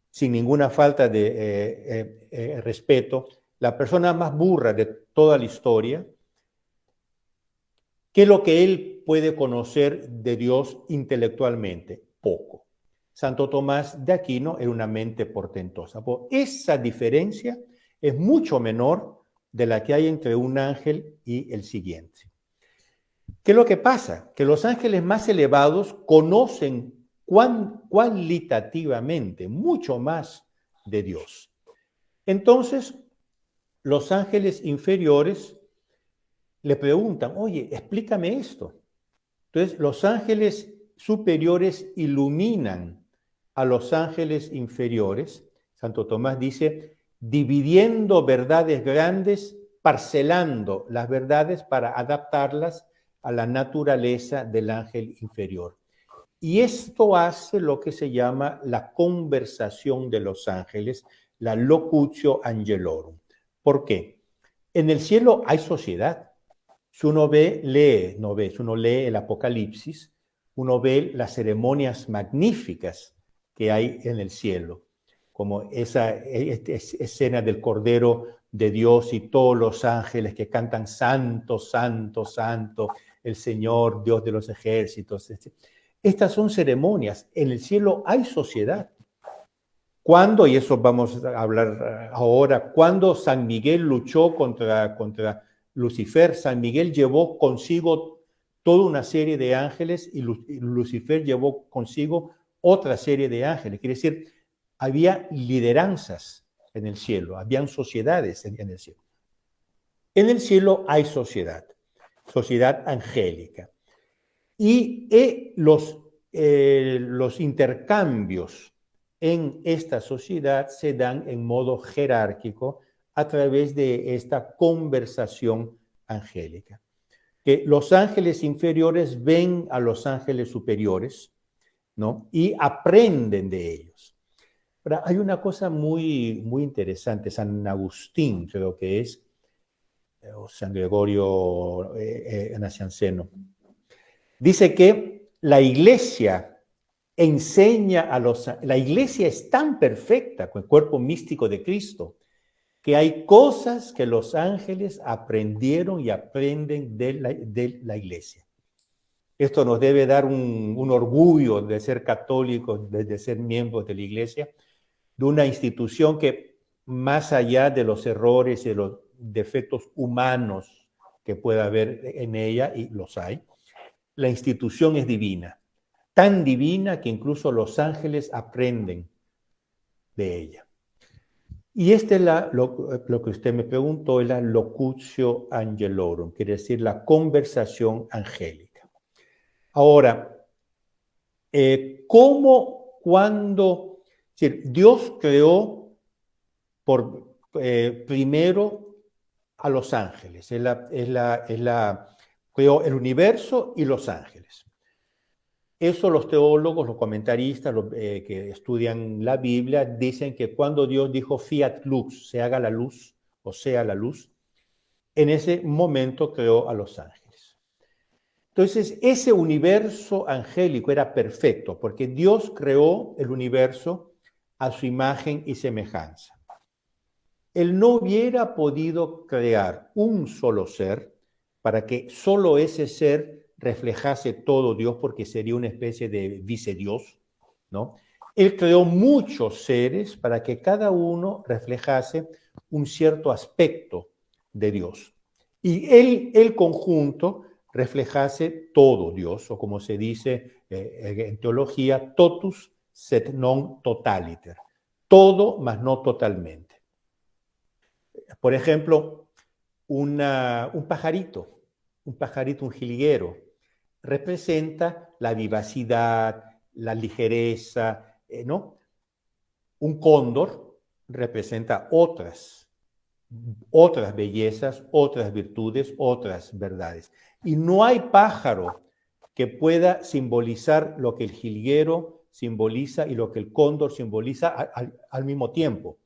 sin ninguna falta de respeto, la persona más burra de toda la historia, ¿qué es lo que él puede conocer de Dios intelectualmente? Poco. Santo Tomás de Aquino era una mente portentosa. Esa diferencia es mucho menor de la que hay entre un ángel y el siguiente. ¿Qué es lo que pasa? Que los ángeles más elevados conocen cualitativamente mucho más de Dios. Entonces, los ángeles inferiores le preguntan, oye, explícame esto. Entonces, los ángeles superiores iluminan a los ángeles inferiores. Santo Tomás dice, dividiendo verdades grandes, parcelando las verdades para adaptarlas a la naturaleza del ángel inferior. Y esto hace lo que se llama la conversación de los ángeles, la locutio angelorum. ¿Por qué? En el cielo hay sociedad. Si uno si uno lee el Apocalipsis, uno ve las ceremonias magníficas que hay en el cielo, como esa escena del Cordero de Dios y todos los ángeles que cantan santo, santo, santo, el Señor, Dios de los ejércitos. Estas son ceremonias. En el cielo hay sociedad. ¿Cuándo? Y eso vamos a hablar ahora. ¿Cuándo San Miguel luchó contra Lucifer? San Miguel llevó consigo toda una serie de ángeles y Lucifer llevó consigo otra serie de ángeles. Quiere decir, había lideranzas en el cielo, habían sociedades en el cielo. En el cielo hay sociedad angélica. Y los intercambios en esta sociedad se dan en modo jerárquico a través de esta conversación angélica. Que los ángeles inferiores ven a los ángeles superiores, ¿no? Y aprenden de ellos. Pero hay una cosa muy, muy interesante, San Agustín creo que es, o San Gregorio Nacianceno, dice que la iglesia la iglesia es tan perfecta con el cuerpo místico de Cristo que hay cosas que los ángeles aprendieron y aprenden de la iglesia. Esto nos debe dar un orgullo de ser católicos, de ser miembros de la iglesia, de una institución que más allá de los errores y de los defectos humanos que pueda haber en ella, y los hay, la institución es divina, tan divina que incluso los ángeles aprenden de ella. Y lo que usted me preguntó es la locutio angelorum, quiere decir la conversación angélica. Ahora, cuándo? Es decir, Dios creó primero a los ángeles, creó el universo y los ángeles. Eso los teólogos, los comentaristas, que estudian la Biblia, dicen que cuando Dios dijo fiat lux, se haga la luz, o sea la luz, en ese momento creó a los ángeles. Entonces, ese universo angélico era perfecto, porque Dios creó el universo a su imagen y semejanza. Él no hubiera podido crear un solo ser para que solo ese ser reflejase todo Dios, porque sería una especie de vicedios, ¿no? Él creó muchos seres para que cada uno reflejase un cierto aspecto de Dios. Y el conjunto reflejase todo Dios, o como se dice en teología, totus sed non totaliter. Todo, mas no totalmente. Por ejemplo, un pajarito, un jilguero, representa la vivacidad, la ligereza, ¿no? Un cóndor representa otras bellezas, otras virtudes, otras verdades. Y no hay pájaro que pueda simbolizar lo que el jilguero simboliza y lo que el cóndor simboliza al mismo tiempo,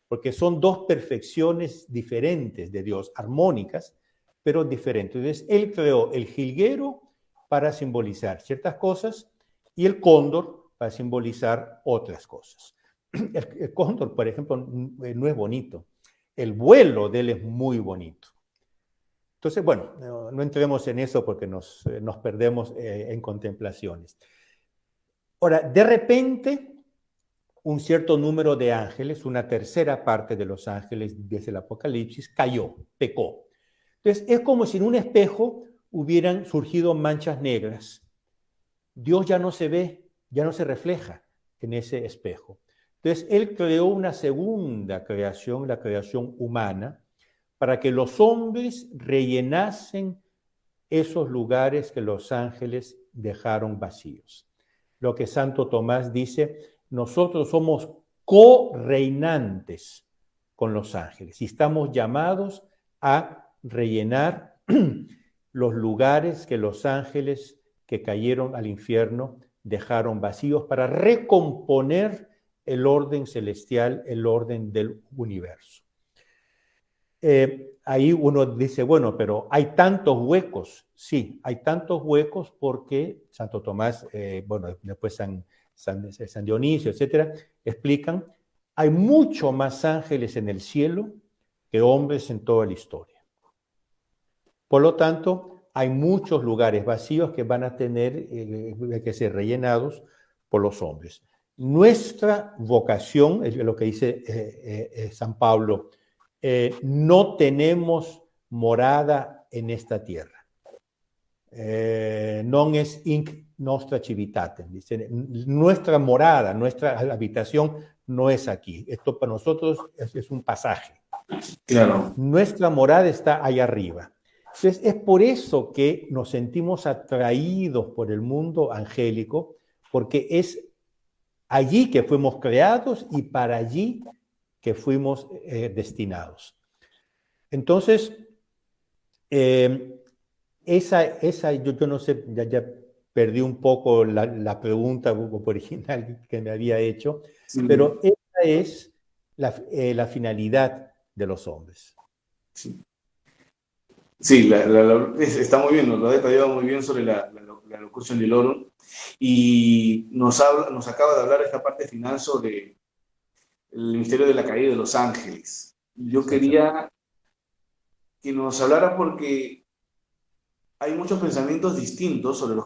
porque son dos perfecciones diferentes de Dios, armónicas, pero diferentes. Entonces, Él creó el jilguero para simbolizar ciertas cosas y el cóndor para simbolizar otras cosas. El cóndor, por ejemplo, no es bonito. El vuelo de él es muy bonito. Entonces, bueno, no entremos en eso porque nos perdemos en contemplaciones. Ahora, de repente, un cierto número de ángeles, una tercera parte de los ángeles desde el Apocalipsis, cayó, pecó. Entonces, es como si en un espejo hubieran surgido manchas negras. Dios ya no se ve, ya no se refleja en ese espejo. Entonces, Él creó una segunda creación, la creación humana, para que los hombres rellenasen esos lugares que los ángeles dejaron vacíos. Lo que Santo Tomás dice, nosotros somos co-reinantes con los ángeles y estamos llamados a rellenar los lugares que los ángeles que cayeron al infierno dejaron vacíos para recomponer el orden celestial, el orden del universo. Ahí uno dice, bueno, pero hay tantos huecos. Sí, hay tantos huecos porque Santo Tomás, bueno, después San Dionisio, etcétera, explican, hay mucho más ángeles en el cielo que hombres en toda la historia. Por lo tanto, hay muchos lugares vacíos que van a tener que ser rellenados por los hombres. Nuestra vocación, es lo que dice San Pablo, no tenemos morada en esta tierra. Non es hinc nostra civitatem. Dice, nuestra morada, nuestra habitación no es aquí. Esto para nosotros es un pasaje. Claro. Nuestra morada está allá arriba. Entonces, es por eso que nos sentimos atraídos por el mundo angélico, porque es allí que fuimos creados y para allí que fuimos destinados. Entonces, yo no sé, ya perdí un poco la pregunta original que me había hecho, sí. Pero esa es la finalidad de los hombres. Sí, sí está muy bien, nos lo ha detallado muy bien sobre la locución del oro y nos acaba de hablar esta parte final sobre el misterio de la caída de los ángeles. Yo quería que nos hablara porque hay muchos pensamientos distintos sobre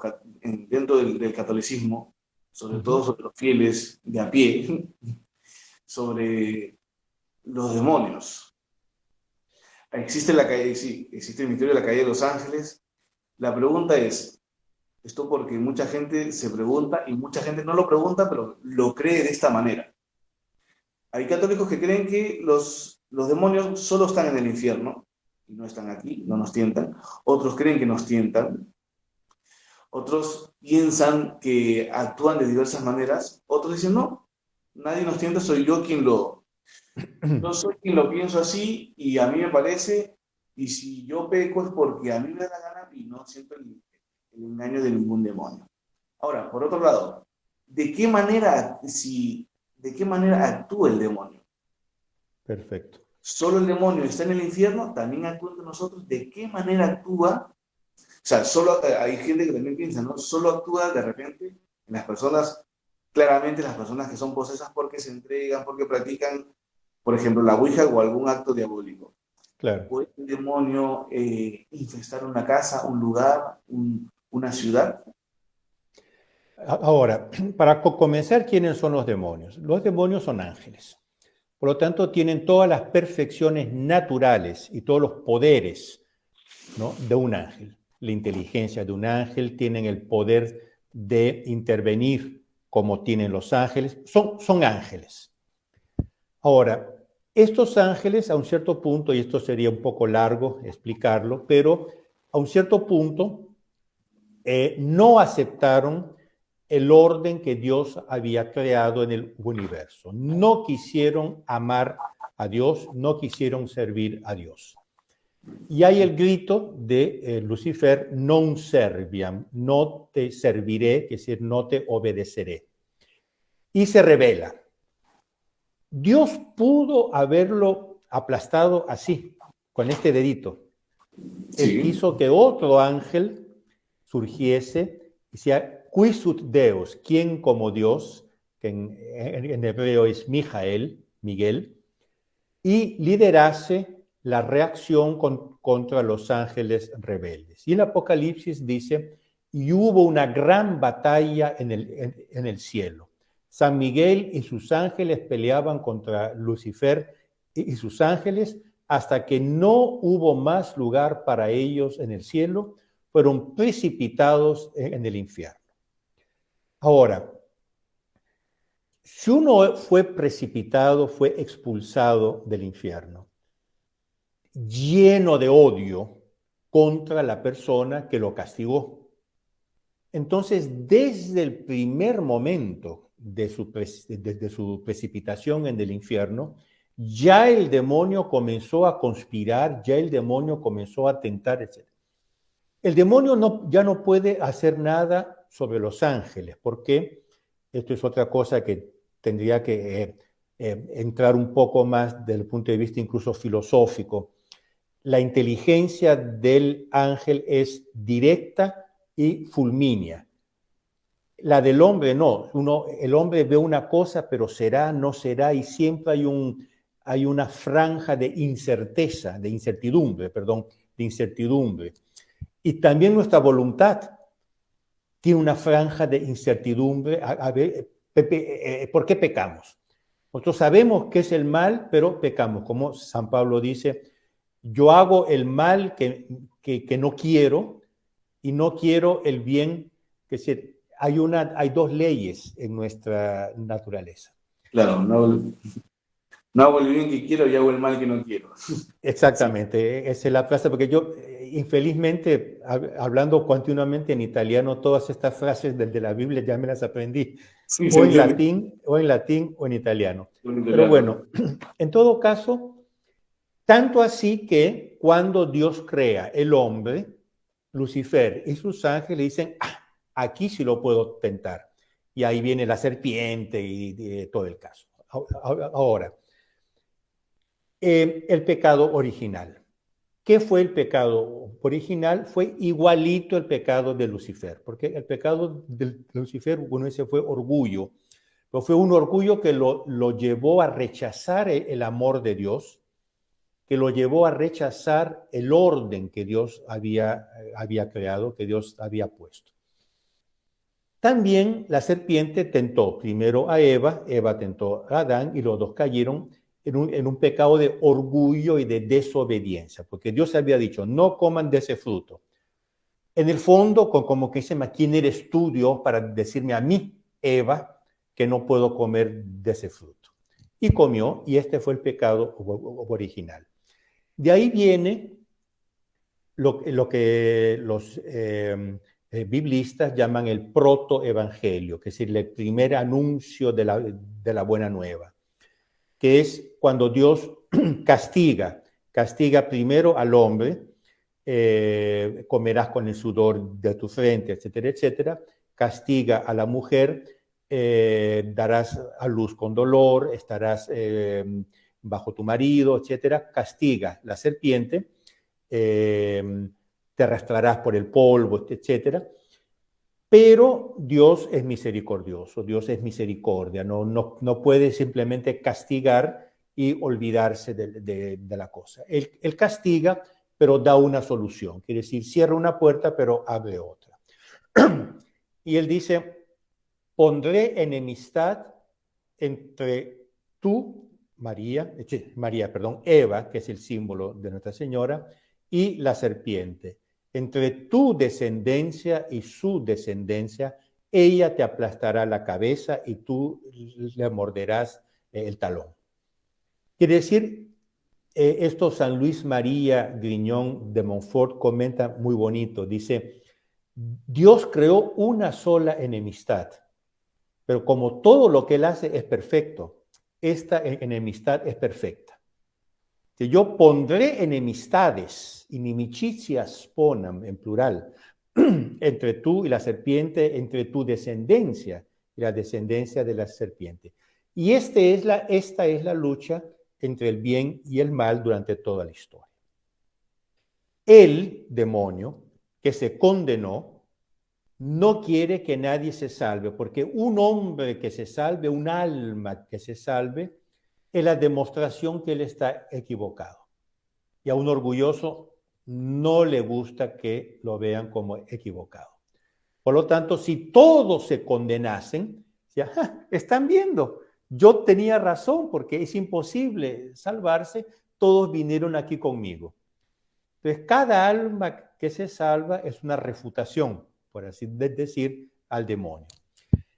dentro del catolicismo, sobre todo sobre los fieles de a pie, sobre los demonios. Existe existe el misterio de la caída de los ángeles. La pregunta es, esto porque mucha gente se pregunta y mucha gente no lo pregunta, pero lo cree de esta manera. Hay católicos que creen que los demonios solo están en el infierno y no están aquí, no nos tientan. Otros creen que nos tientan. Otros piensan que actúan de diversas maneras. Otros dicen, no, nadie nos tienta, soy yo quien lo pienso así y a mí me parece, y si yo peco es porque a mí me da la gana y no siento el engaño de ningún demonio. Ahora, por otro lado, ¿de qué manera actúa el demonio? Perfecto. ¿Solo el demonio está en el infierno? ¿También actúa entre nosotros? ¿De qué manera actúa? O sea, hay gente que también piensa, ¿no? Solo actúa de repente en las personas, claramente las personas que son posesas porque se entregan, porque practican, por ejemplo, la ouija o algún acto diabólico. Claro. ¿Puede el demonio infestar una casa, un lugar, una ciudad? Ahora, para comenzar, ¿quiénes son los demonios? Los demonios son ángeles. Por lo tanto, tienen todas las perfecciones naturales y todos los poderes, ¿no?, de un ángel. La inteligencia de un ángel, tienen el poder de intervenir como tienen los ángeles. Son ángeles. Ahora, estos ángeles, a un cierto punto, y esto sería un poco largo explicarlo, pero a un cierto punto no aceptaron el orden que Dios había creado en el universo. No quisieron amar a Dios, no quisieron servir a Dios. Y hay el grito de Lucifer, non serviam, no te serviré, es decir, no te obedeceré. Y se revela. Dios pudo haberlo aplastado así, con este dedito. Sí. Él quiso que otro ángel surgiese y sea Quisut Deus, ¿quién como Dios? Que en hebreo es Miguel, y liderase la reacción contra los ángeles rebeldes. Y el Apocalipsis dice, y hubo una gran batalla en el cielo. San Miguel y sus ángeles peleaban contra Lucifer y sus ángeles hasta que no hubo más lugar para ellos en el cielo, fueron precipitados en el infierno. Ahora, si uno fue precipitado, fue expulsado del infierno, lleno de odio contra la persona que lo castigó. Entonces, desde el primer momento de su precipitación en el infierno, ya el demonio comenzó a conspirar, ya el demonio comenzó a tentar, etc. El demonio ya no puede hacer nada sobre los ángeles, porque esto es otra cosa que tendría que entrar un poco más desde el punto de vista incluso filosófico. La inteligencia del ángel es directa y fulmínea. La del hombre no. El hombre ve una cosa, pero será, no será, y siempre hay una franja de incertidumbre. Y también nuestra voluntad tiene una franja de incertidumbre. A ver, ¿por qué pecamos? Nosotros sabemos qué es el mal, pero pecamos. Como San Pablo dice, yo hago el mal que no quiero y no quiero el bien que se... Hay dos leyes en nuestra naturaleza. Claro, no hago el bien que quiero y hago el mal que no quiero. Exactamente, esa es la frase, porque yo, infelizmente, hablando continuamente en italiano, todas estas frases de la Biblia ya me las aprendí, Sí, o se en entiende. latín o en italiano. Lo Pero italiano. bueno, en todo caso, tanto así que cuando Dios crea el hombre, Lucifer y sus ángeles dicen, aquí sí lo puedo tentar. Y ahí viene la serpiente y todo el caso. Ahora, el pecado original. ¿Qué fue el pecado original? Fue igualito el pecado de Lucifer, porque el pecado de Lucifer, uno dice, fue orgullo, pero fue un orgullo que lo llevó a rechazar el amor de Dios, que lo llevó a rechazar el orden que Dios había creado, que Dios había puesto. También la serpiente tentó primero a Eva, Eva tentó a Adán y los dos cayeron en un pecado de orgullo y de desobediencia, porque Dios había dicho, no coman de ese fruto. En el fondo, como que dice, ¿quién eres tú, Dios, para decirme a mí, Eva, que no puedo comer de ese fruto? Y comió, y este fue el pecado original. De ahí viene lo que los biblistas llaman el protoevangelio, que es decir, el primer anuncio de la buena nueva, que es cuando Dios castiga primero al hombre, comerás con el sudor de tu frente, etcétera, etcétera, castiga a la mujer, darás a luz con dolor, estarás bajo tu marido, etcétera, castiga la serpiente, te arrastrarás por el polvo, etcétera. Pero Dios es misericordioso, Dios es misericordia, no puede simplemente castigar y olvidarse de la cosa. Él castiga, pero da una solución, quiere decir, cierra una puerta, pero abre otra. Y él dice, pondré enemistad entre tú, Eva, que es el símbolo de Nuestra Señora, y la serpiente. Entre tu descendencia y su descendencia, ella te aplastará la cabeza y tú le morderás el talón. Quiere decir, esto San Luis María Griñón de Montfort comenta muy bonito, dice, Dios creó una sola enemistad, pero como todo lo que él hace es perfecto, esta enemistad es perfecta. Que yo pondré enemistades, inimicitias ponam en plural, entre tú y la serpiente, entre tu descendencia y la descendencia de la serpiente. Y esta es la lucha entre el bien y el mal durante toda la historia. El demonio que se condenó no quiere que nadie se salve, porque un hombre que se salve, un alma que se salve, es la demostración que él está equivocado. Y a un orgulloso no le gusta que lo vean como equivocado. Por lo tanto, si todos se condenasen, ya, están viendo, yo tenía razón porque es imposible salvarse, todos vinieron aquí conmigo. Entonces, cada alma que se salva es una refutación, por así decir, al demonio.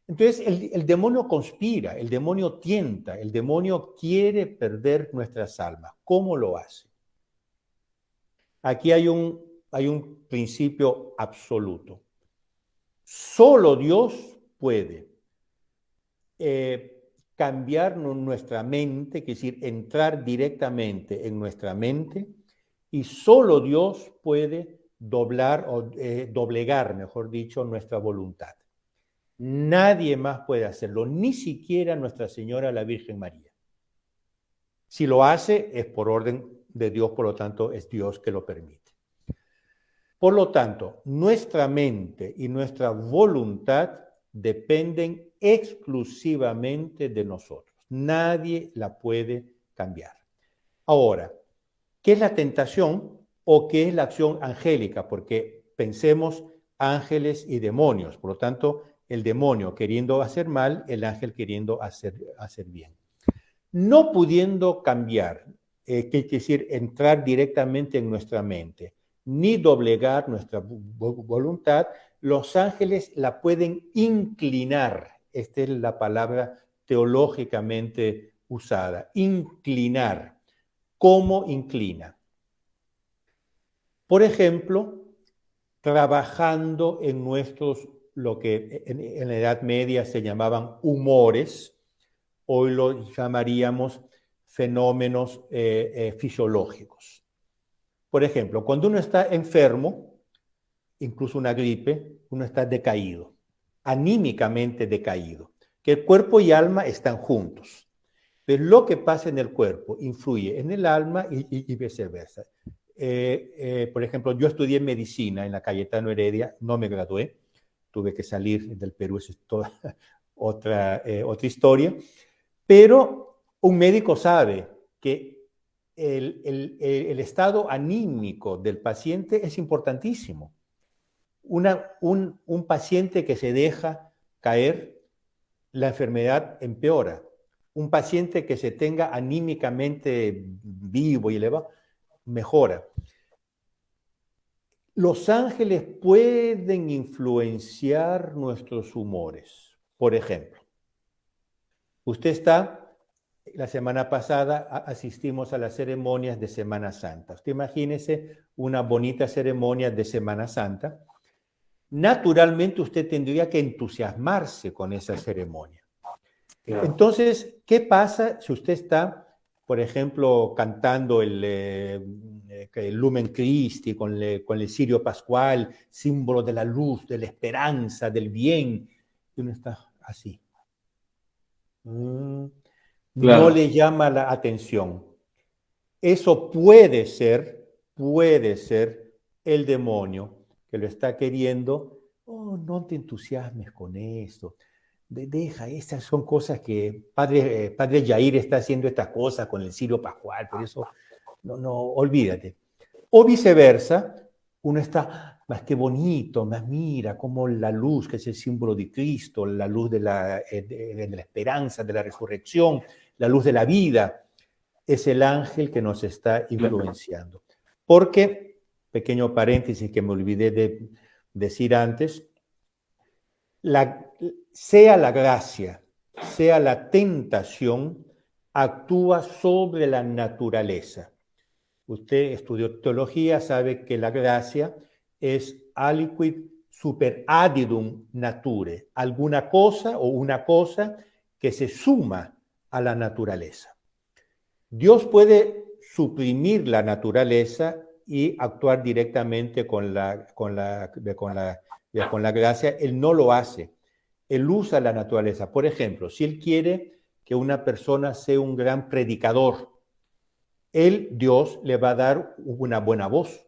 Entonces, el demonio conspira, el demonio tienta, el demonio quiere perder nuestras almas. ¿Cómo lo hace? Aquí hay un principio absoluto. Solo Dios puede cambiar nuestra mente, es decir, entrar directamente en nuestra mente, y solo Dios puede doblegar, mejor dicho, nuestra voluntad. Nadie más puede hacerlo, ni siquiera Nuestra Señora la Virgen María. Si lo hace, es por orden de Dios, por lo tanto, es Dios que lo permite. Por lo tanto, nuestra mente y nuestra voluntad dependen exclusivamente de nosotros. Nadie la puede cambiar. Ahora, ¿qué es la tentación o qué es la acción angélica? Porque pensemos ángeles y demonios. Por lo tanto, el demonio queriendo hacer mal, el ángel queriendo hacer bien. No pudiendo cambiar, ¿qué quiere decir? Entrar directamente en nuestra mente, ni doblegar nuestra voluntad, los ángeles la pueden inclinar. Esta es la palabra teológicamente usada, inclinar. ¿Cómo inclina? Por ejemplo, trabajando en nuestros, lo que en la Edad Media se llamaban humores, hoy lo llamaríamos fenómenos fisiológicos. Por ejemplo, cuando uno está enfermo, incluso una gripe, uno está decaído, anímicamente decaído, que el cuerpo y alma están juntos. Pero lo que pasa en el cuerpo influye en el alma y viceversa. Por ejemplo, yo estudié medicina en la Cayetano Heredia, no me gradué, tuve que salir del Perú, eso es toda otra historia, pero un médico sabe que el estado anímico del paciente es importantísimo. Un paciente que se deja caer, la enfermedad empeora. Un paciente que se tenga anímicamente vivo y elevado, mejora. Los ángeles pueden influenciar nuestros humores. Por ejemplo, la semana pasada asistimos a las ceremonias de Semana Santa. Usted imagínese una bonita ceremonia de Semana Santa. Naturalmente usted tendría que entusiasmarse con esa ceremonia. Entonces, ¿qué pasa si usted está, por ejemplo, cantando el Lumen Christi con el cirio pascual, símbolo de la luz, de la esperanza, del bien, y uno está así? No le llama la atención. Eso puede ser el demonio que lo está queriendo. Oh, no te entusiasmes con esto. Deja, esas son cosas que Padre Jair está haciendo estas cosas con el cirio pascual, por eso no, olvídate. O viceversa, uno está, más que bonito, más mira como la luz, que es el símbolo de Cristo, la luz de la esperanza, de la resurrección, la luz de la vida, es el ángel que nos está influenciando. Porque, pequeño paréntesis que me olvidé de decir antes, sea la gracia, sea la tentación, actúa sobre la naturaleza. Usted estudió teología, sabe que la gracia es aliquid super addendum nature, alguna cosa o una cosa que se suma a la naturaleza. Dios puede suprimir la naturaleza y actuar directamente con la gracia. Él no lo hace. Él usa la naturaleza. Por ejemplo, si Él quiere que una persona sea un gran predicador, Dios le va a dar una buena voz.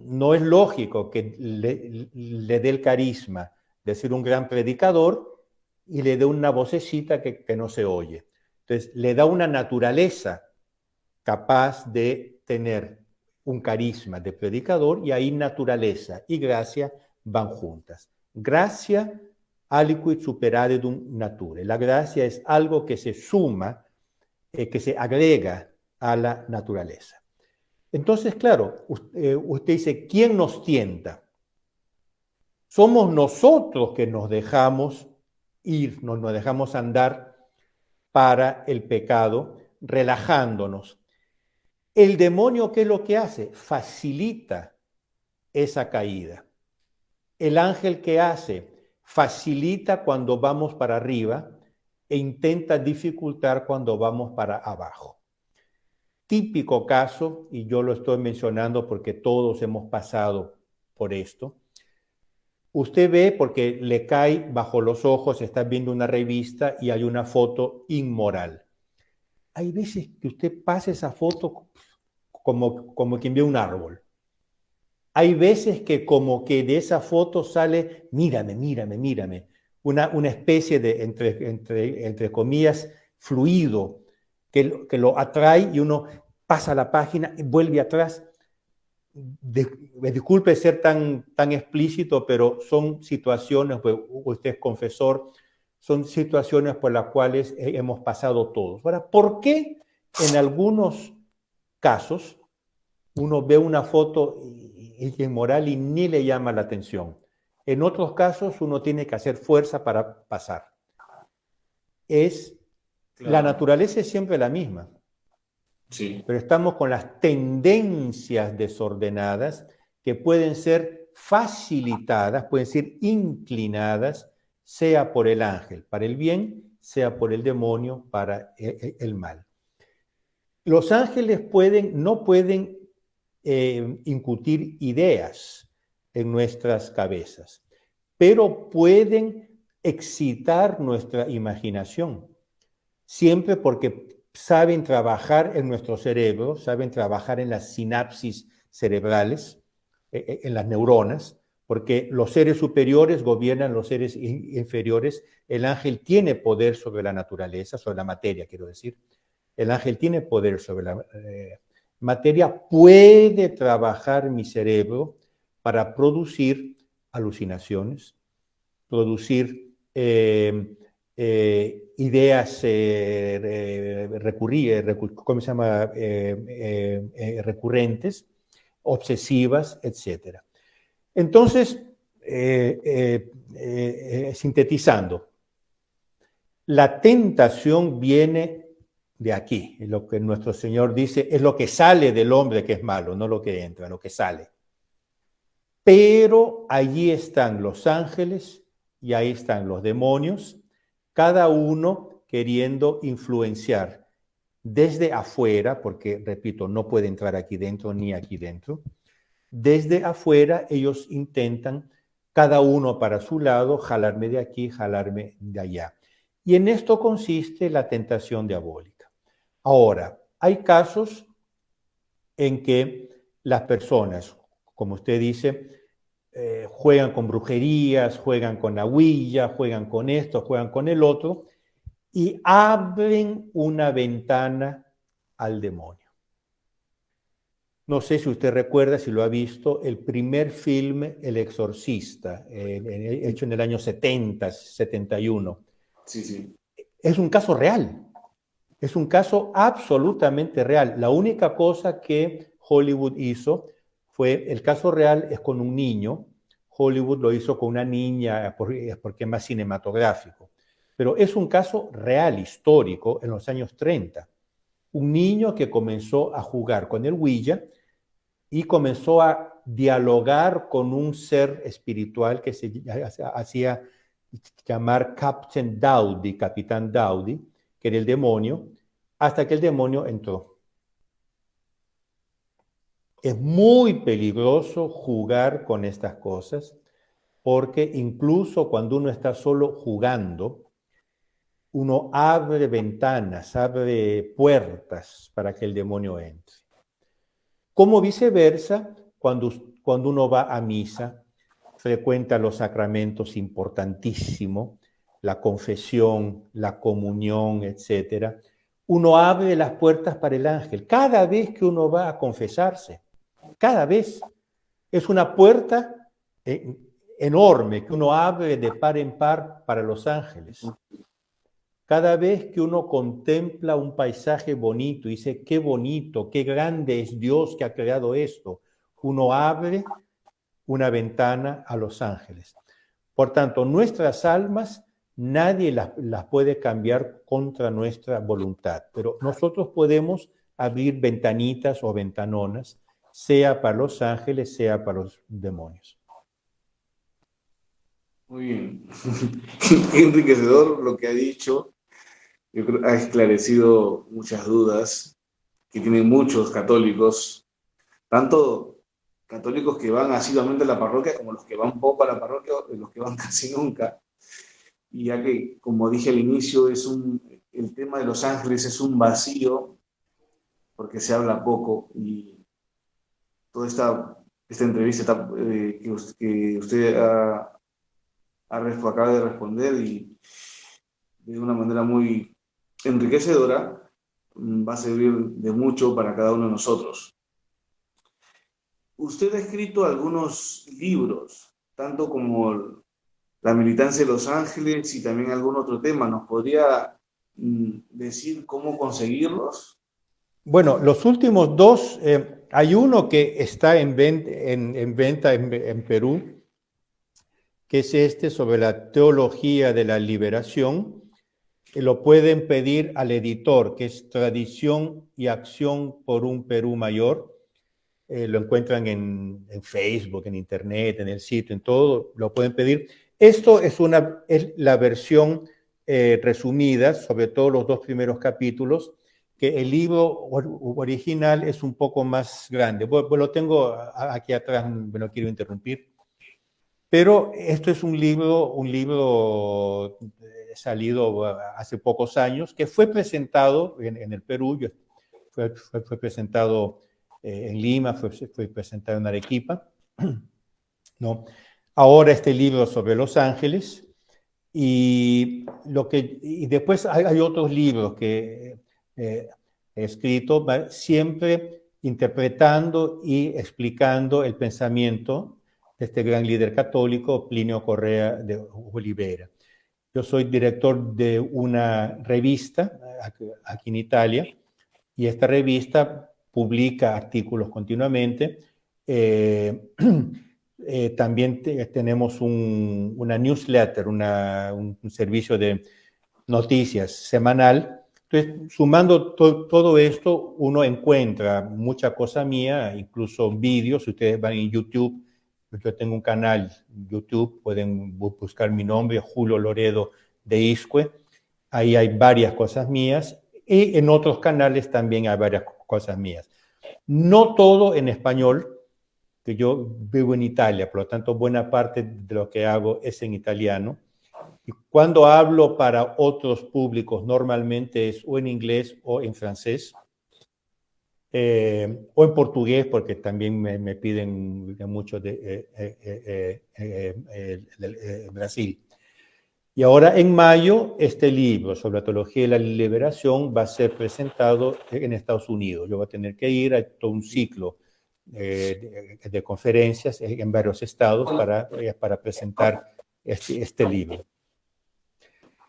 No es lógico que le dé el carisma de ser un gran predicador y le dé una vocecita que no se oye. Entonces, le da una naturaleza capaz de tener un carisma de predicador, y ahí naturaleza y gracia van juntas. Gracia aliquid super addendum nature. La gracia es algo que se suma, que se agrega a la naturaleza. Entonces, claro, usted dice, ¿quién nos tienta? Somos nosotros que nos dejamos ir, nos dejamos andar para el pecado, relajándonos. El demonio, ¿qué es lo que hace? Facilita esa caída. El ángel, ¿qué hace? Facilita cuando vamos para arriba e intenta dificultar cuando vamos para abajo. Típico caso, y yo lo estoy mencionando porque todos hemos pasado por esto. usted ve porque le cae bajo los ojos, está viendo una revista y hay una foto inmoral. Hay veces que usted pasa esa foto como quien ve un árbol. Hay veces que como que de esa foto sale, mírame, mírame, mírame, una especie de, entre comillas, fluido que lo atrae y uno pasa la página y vuelve atrás. Me disculpe ser tan explícito, pero son situaciones, pues, usted es confesor, son situaciones por las cuales hemos pasado todos. Ahora, ¿por qué en algunos casos uno ve una foto inmoral y ni le llama la atención? En otros casos uno tiene que hacer fuerza para pasar. La naturaleza es siempre la misma. Sí. Pero estamos con las tendencias desordenadas que pueden ser facilitadas, pueden ser inclinadas, sea por el ángel para el bien, sea por el demonio para el mal. Los ángeles no pueden incutir ideas en nuestras cabezas, pero pueden excitar nuestra imaginación, siempre porque saben trabajar en nuestro cerebro, saben trabajar en las sinapsis cerebrales, en las neuronas, porque los seres superiores gobiernan los seres inferiores. El ángel tiene poder sobre la naturaleza, sobre la materia, quiero decir. El ángel tiene poder sobre la materia, puede trabajar mi cerebro para producir alucinaciones, producir ideas recurrentes, obsesivas, etc. Entonces, sintetizando, la tentación viene de aquí. Lo que nuestro Señor dice es lo que sale del hombre que es malo, no lo que entra, lo que sale. Pero allí están los ángeles y ahí están los demonios, cada uno queriendo influenciar desde afuera, porque, repito, no puede entrar aquí dentro ni aquí dentro. Desde afuera ellos intentan, cada uno para su lado, jalarme de aquí, jalarme de allá. Y en esto consiste la tentación diabólica. Ahora, hay casos en que las personas, como usted dice, juegan con brujerías, juegan con la ouija, juegan con esto, juegan con el otro, y abren una ventana al demonio. No sé si usted recuerda, si lo ha visto, el primer filme, El Exorcista, hecho en el año 70, 71. Sí, sí. Es un caso real. Es un caso absolutamente real. La única cosa que Hollywood hizo fue, el caso real es con un niño. Hollywood lo hizo con una niña porque es más cinematográfico. Pero es un caso real, histórico, en los años 30. Un niño que comenzó a jugar con el Ouija y comenzó a dialogar con un ser espiritual que se hacía llamar Captain Dowdy, Capitán Dowdy, que era el demonio, hasta que el demonio entró. Es muy peligroso jugar con estas cosas, porque incluso cuando uno está solo jugando, uno abre ventanas, abre puertas para que el demonio entre. Como viceversa, cuando uno va a misa, frecuenta los sacramentos importantísimos, la confesión, la comunión, etc., uno abre las puertas para el ángel. Cada vez que uno va a confesarse, cada vez es una puerta enorme que uno abre de par en par para los ángeles. Cada vez que uno contempla un paisaje bonito y dice, qué bonito, qué grande es Dios que ha creado esto, uno abre una ventana a los ángeles. Por tanto, nuestras almas nadie las puede cambiar contra nuestra voluntad, pero nosotros podemos abrir ventanitas o ventanonas, sea para los ángeles, sea para los demonios. Muy bien. Qué enriquecedor lo que ha dicho. Yo creo que ha esclarecido muchas dudas que tienen muchos católicos, tanto católicos que van asiduamente a la parroquia, como los que van poco a la parroquia, o los que van casi nunca. Y ya que, como dije al inicio, el tema de los ángeles es un vacío, porque se habla poco, y toda esta entrevista que usted acaba de responder, y de una manera muy enriquecedora, va a servir de mucho para cada uno de nosotros. Usted ha escrito algunos libros, tanto como La militancia de los ángeles y también algún otro tema. ¿Nos podría decir cómo conseguirlos? Bueno, los últimos dos, hay uno que está en venta en Perú, que es este sobre la teología de la liberación, que lo pueden pedir al editor, que es Tradición y Acción por un Perú Mayor. Lo encuentran en Facebook, en Internet, en el sitio, en todo, lo pueden pedir. Esto es la versión resumida, sobre todo los dos primeros capítulos, que el libro original es un poco más grande. Pues lo tengo aquí atrás, no quiero interrumpir. Pero esto es un libro salido hace pocos años, que fue presentado en el Perú, fue presentado en Lima, fue presentado en Arequipa, ¿no? Ahora este libro sobre Los Ángeles, y después hay otros libros que he escrito, siempre interpretando y explicando el pensamiento de este gran líder católico, Plinio Correa de Oliveira. Yo soy director de una revista aquí en Italia, y esta revista publica artículos continuamente. También tenemos una newsletter, un servicio de noticias semanal. Entonces, sumando todo esto, uno encuentra mucha cosa mía, incluso vídeos. Si ustedes van en YouTube, yo tengo un canal YouTube, pueden buscar mi nombre, Julio Loredo de Iscue. Ahí hay varias cosas mías, y en otros canales también hay varias cosas mías. No todo en español, que yo vivo en Italia, por lo tanto buena parte de lo que hago es en italiano. Y cuando hablo para otros públicos, normalmente es o en inglés o en francés, o en portugués, porque también me piden mucho de Brasil. Y ahora en mayo, este libro sobre la teología de la liberación va a ser presentado en Estados Unidos. Yo voy a tener que ir a todo un ciclo de conferencias en varios estados para presentar este libro.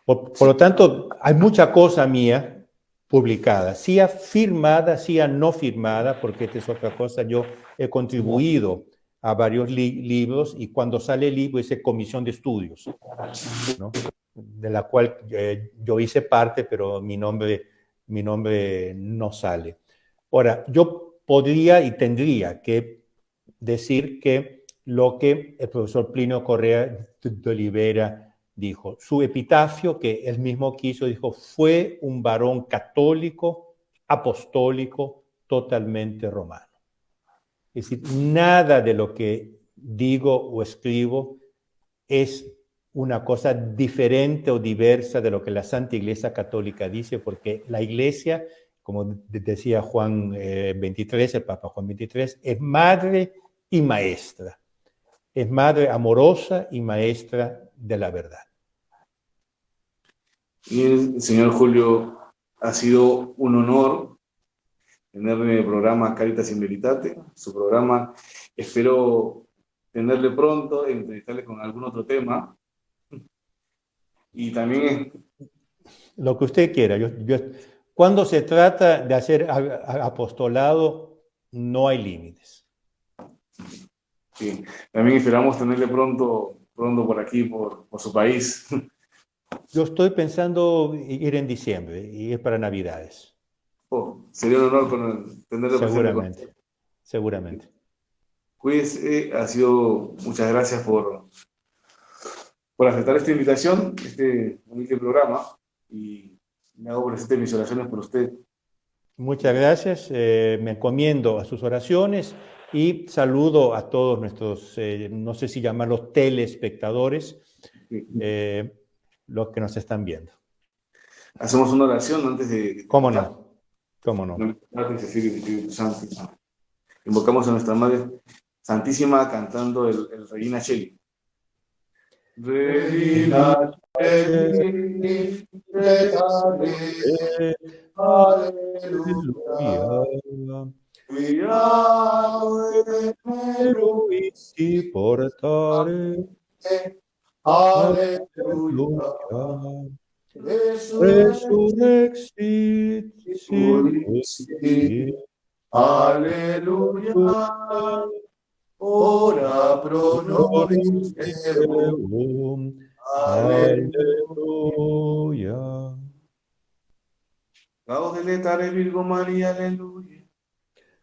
Por lo tanto, hay mucha cosa mía publicada, sea firmada, sea no firmada, porque esta es otra cosa. Yo he contribuido a varios libros, y cuando sale el libro dice comisión de estudios, ¿no? De la cual yo hice parte, pero mi nombre no sale. Ahora, yo podría y tendría que decir que lo que el profesor Plinio Correa de Oliveira dijo, su epitafio, que él mismo quiso, dijo, fue un varón católico, apostólico, totalmente romano. Es decir, nada de lo que digo o escribo es una cosa diferente o diversa de lo que la Santa Iglesia Católica dice, porque la Iglesia, como decía Juan 23, el Papa Juan 23, es madre y maestra. Es madre amorosa y maestra de la verdad. Bien, señor Julio, ha sido un honor tenerle en el programa Caritas in Veritate, su programa. Espero tenerle pronto, entrevistarle con algún otro tema. Y también lo que usted quiera. Cuando se trata de hacer apostolado, no hay límites. sí, también esperamos tenerle pronto por aquí, por su país. Yo estoy pensando ir en diciembre, y es para Navidades. Oh, sería un honor tenerle presente con Seguramente, seguramente. Cuídese, muchas gracias por aceptar esta invitación, este humilde programa, y me hago presente mis oraciones por usted. Muchas gracias. Me encomiendo a sus oraciones y saludo a todos nuestros, no sé si llamarlos telespectadores, los que nos están viendo. Hacemos una oración antes de... ¿Cómo no? ¿Cómo no? Invocamos a nuestra Madre Santísima cantando el Regina Cheli. Regina Cheli, aleluya. Eruiti portare, aleluya. Resurrexit, sicut, aleluya. Ora pro nobis Deum. Aleluya. Gaudeletare Virgo Maria, aleluya.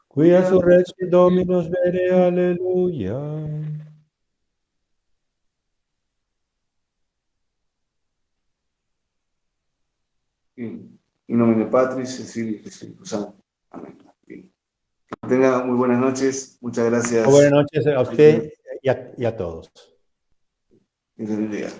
Quia surrexit Dominus vere, aleluya. In nomine Patris, et Filii, et Spiritus Sancti. Amén. Bien. Que tenga muy buenas noches. Muchas gracias. Buenas noches a usted y a todos. Que se bendiga.